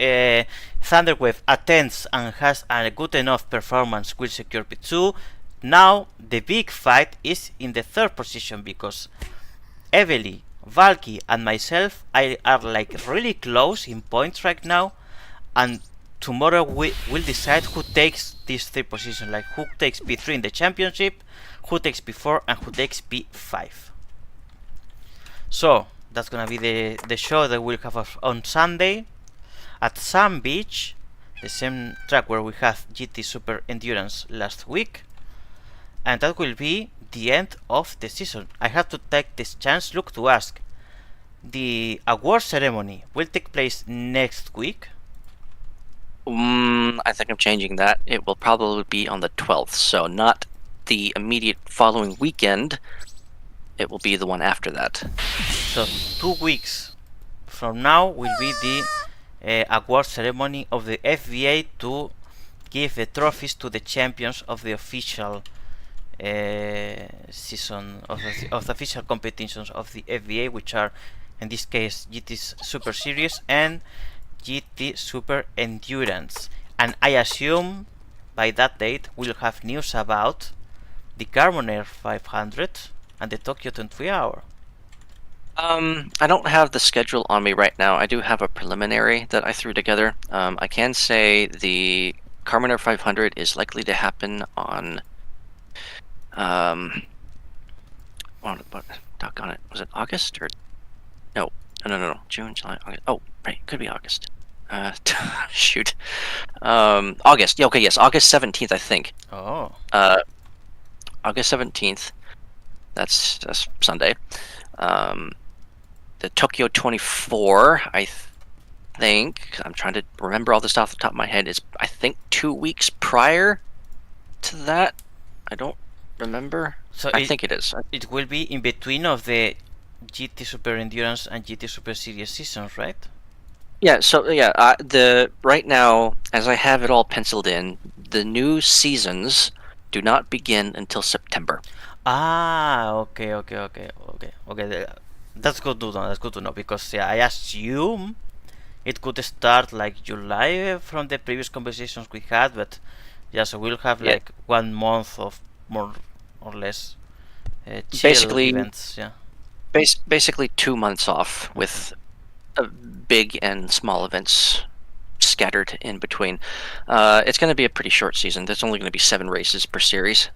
Thunderwave attends and has a good enough performance, will secure P2. Now the big fight is in the third position because Evely, Valky, and myself are like really close in points right now, and tomorrow we will decide who takes these three positions, like who takes P3 in the championship, who takes P4, and who takes P5. So that's gonna be the show that we'll have on Sunday at Sand Beach, the same track where we had GT Super Endurance last week, and that will be the end of the season. I have to take this chance, Luke, to ask: the award ceremony will take place next week? I think I'm changing that. It will probably be on the 12th, so not the immediate following weekend. It will be the one after that. So 2 weeks from now will be the award ceremony of the FVA to give the trophies to the champions of the official season of the official competitions of the FVA, which are in this case GT Super Series and GT Super Endurance. And I assume by that date we'll have news about the Carbon Air 500 and the Tokyo 23 Hour. I don't have the schedule on me right now. I do have a preliminary that I threw together. I can say the Carbon Air 500 is likely to happen on what doggone it, was it August or no June, July, August. Oh right, could be August. Shoot. August. Yeah, okay, yes, August 17th, I think. Oh. August 17th. That's Sunday. The Tokyo 24, I think, I'm trying to remember all this off the top of my head, is I think 2 weeks prior to that. I don't remember. So I think it is. It will be in between of the GT Super Endurance and GT Super Series seasons, right? Yeah, so yeah, right now, as I have it all penciled in, the new seasons do not begin until September. Ah, okay. That's good to know. That's good to know because I assume it could start like July from the previous conversations we had, but yeah, so we'll have like 1 month of more or less chill events. Yeah. Basically 2 months off with big and small events scattered in between. It's going to be a pretty short season. There's only going to be 7 races per series.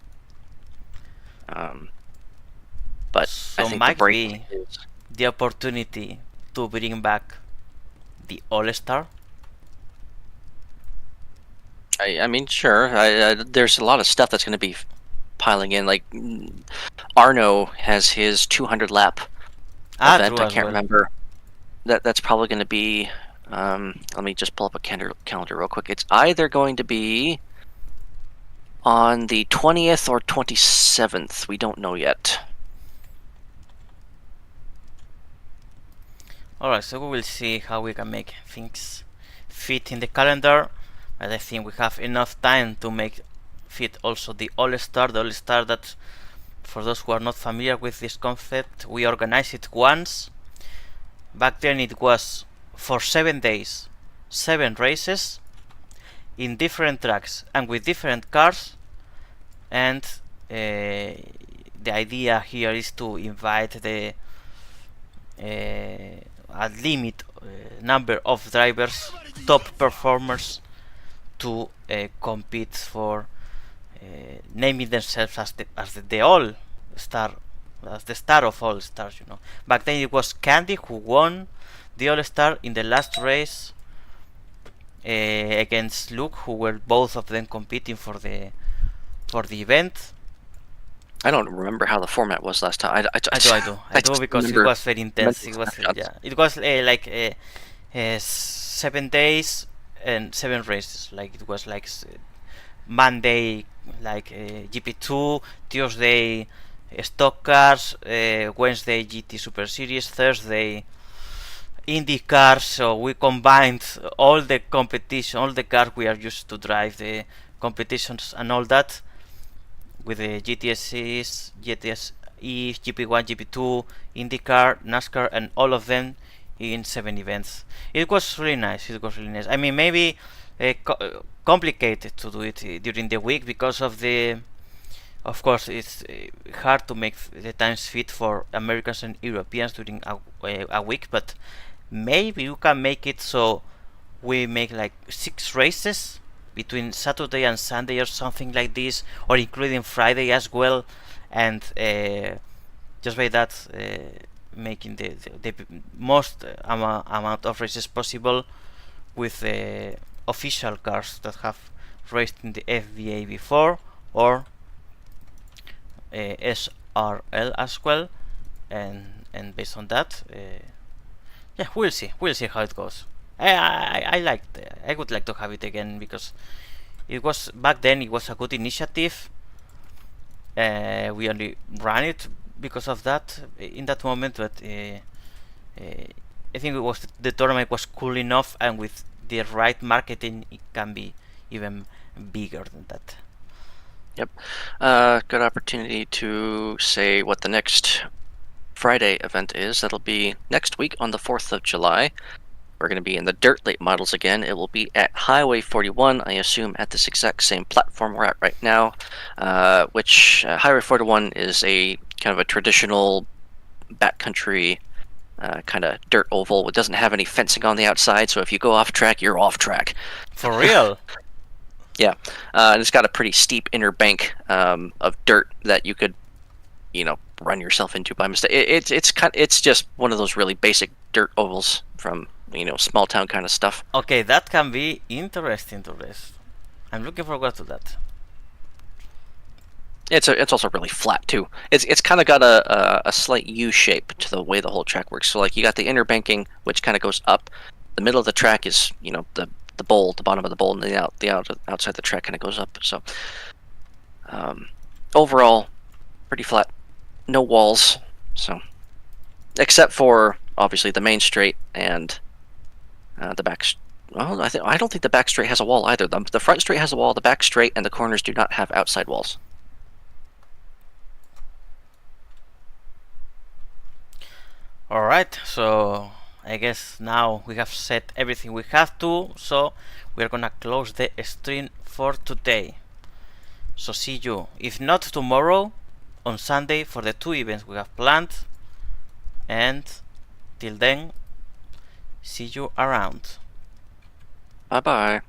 But so I think might be the opportunity to bring back the All-Star. I mean, sure. There's a lot of stuff that's going to be piling in. Like Arno has his 200 lap event. I can't remember. That's probably going to be. Let me just pull up a calendar real quick. It's either going to be on the 20th or 27th. We don't know yet. Alright, so we will see how we can make things fit in the calendar, but I think we have enough time to make fit also the All-Star. The All-Star that, for those who are not familiar with this concept, we organized it once. Back then it was for 7 days, 7 races in different tracks and with different cars, and the idea here is to invite the a limit number of drivers, top performers, to compete for naming themselves as the all star, as the star of all stars. You know, back then it was Candy who won the All Star in the last race against Luke, who were both of them competing for the event. I don't remember how the format was last time. I do because it was very intense. It was it was like 7 days and 7 races. Like it was like Monday like GP2, Tuesday stock cars, Wednesday GT Super Series, Thursday Indy cars. So we combined all the competition, all the cars we are used to drive, the competitions and all that, with the GTSs, GTSE, GP1, GP2, IndyCar, NASCAR, and all of them in 7 events. It was really nice. I mean, maybe complicated to do it during the week because of the. Of course, it's hard to make the times fit for Americans and Europeans during a week, but maybe you can make it so we make like 6 races between Saturday and Sunday or something like this, or including Friday as well, and just by that making the most amount of races possible with official cars that have raced in the FBA before, or SRL as well, and based on that, yeah, we'll see how it goes. I would like to have it again because it was back then. It was a good initiative. We only ran it because of that in that moment, but I think it was the tournament was cool enough, and with the right marketing, it can be even bigger than that. Yep. Good opportunity to say what the next Friday event is. That'll be next week on the 4th of July. We're going to be in the dirt late models again. It will be at Highway 41, I assume at this exact same platform we're at right now, which Highway 41 is a kind of a traditional backcountry kind of dirt oval. It doesn't have any fencing on the outside, so if you go off track, you're off track. For real? Yeah, and it's got a pretty steep inner bank of dirt that you could, run yourself into by mistake. It's just one of those really basic dirt ovals from small town kind of stuff. Okay, that can be interesting to race. I'm looking forward to that. It's also really flat too. It's kind of got a slight U shape to the way the whole track works. So like you got the inner banking, which kind of goes up. The middle of the track is the bowl, the bottom of the bowl, and the outside the track kind of goes up. So overall, pretty flat. No walls. So except for obviously the main straight and the back. Well, I don't think the back straight has a wall either. The front straight has a wall. The back straight and the corners do not have outside walls. Alright, so I guess now we have said everything we have to, so we're gonna close the stream for today. So see you, if not tomorrow, on Sunday for the 2 events we have planned, and till then, see you around. Bye bye.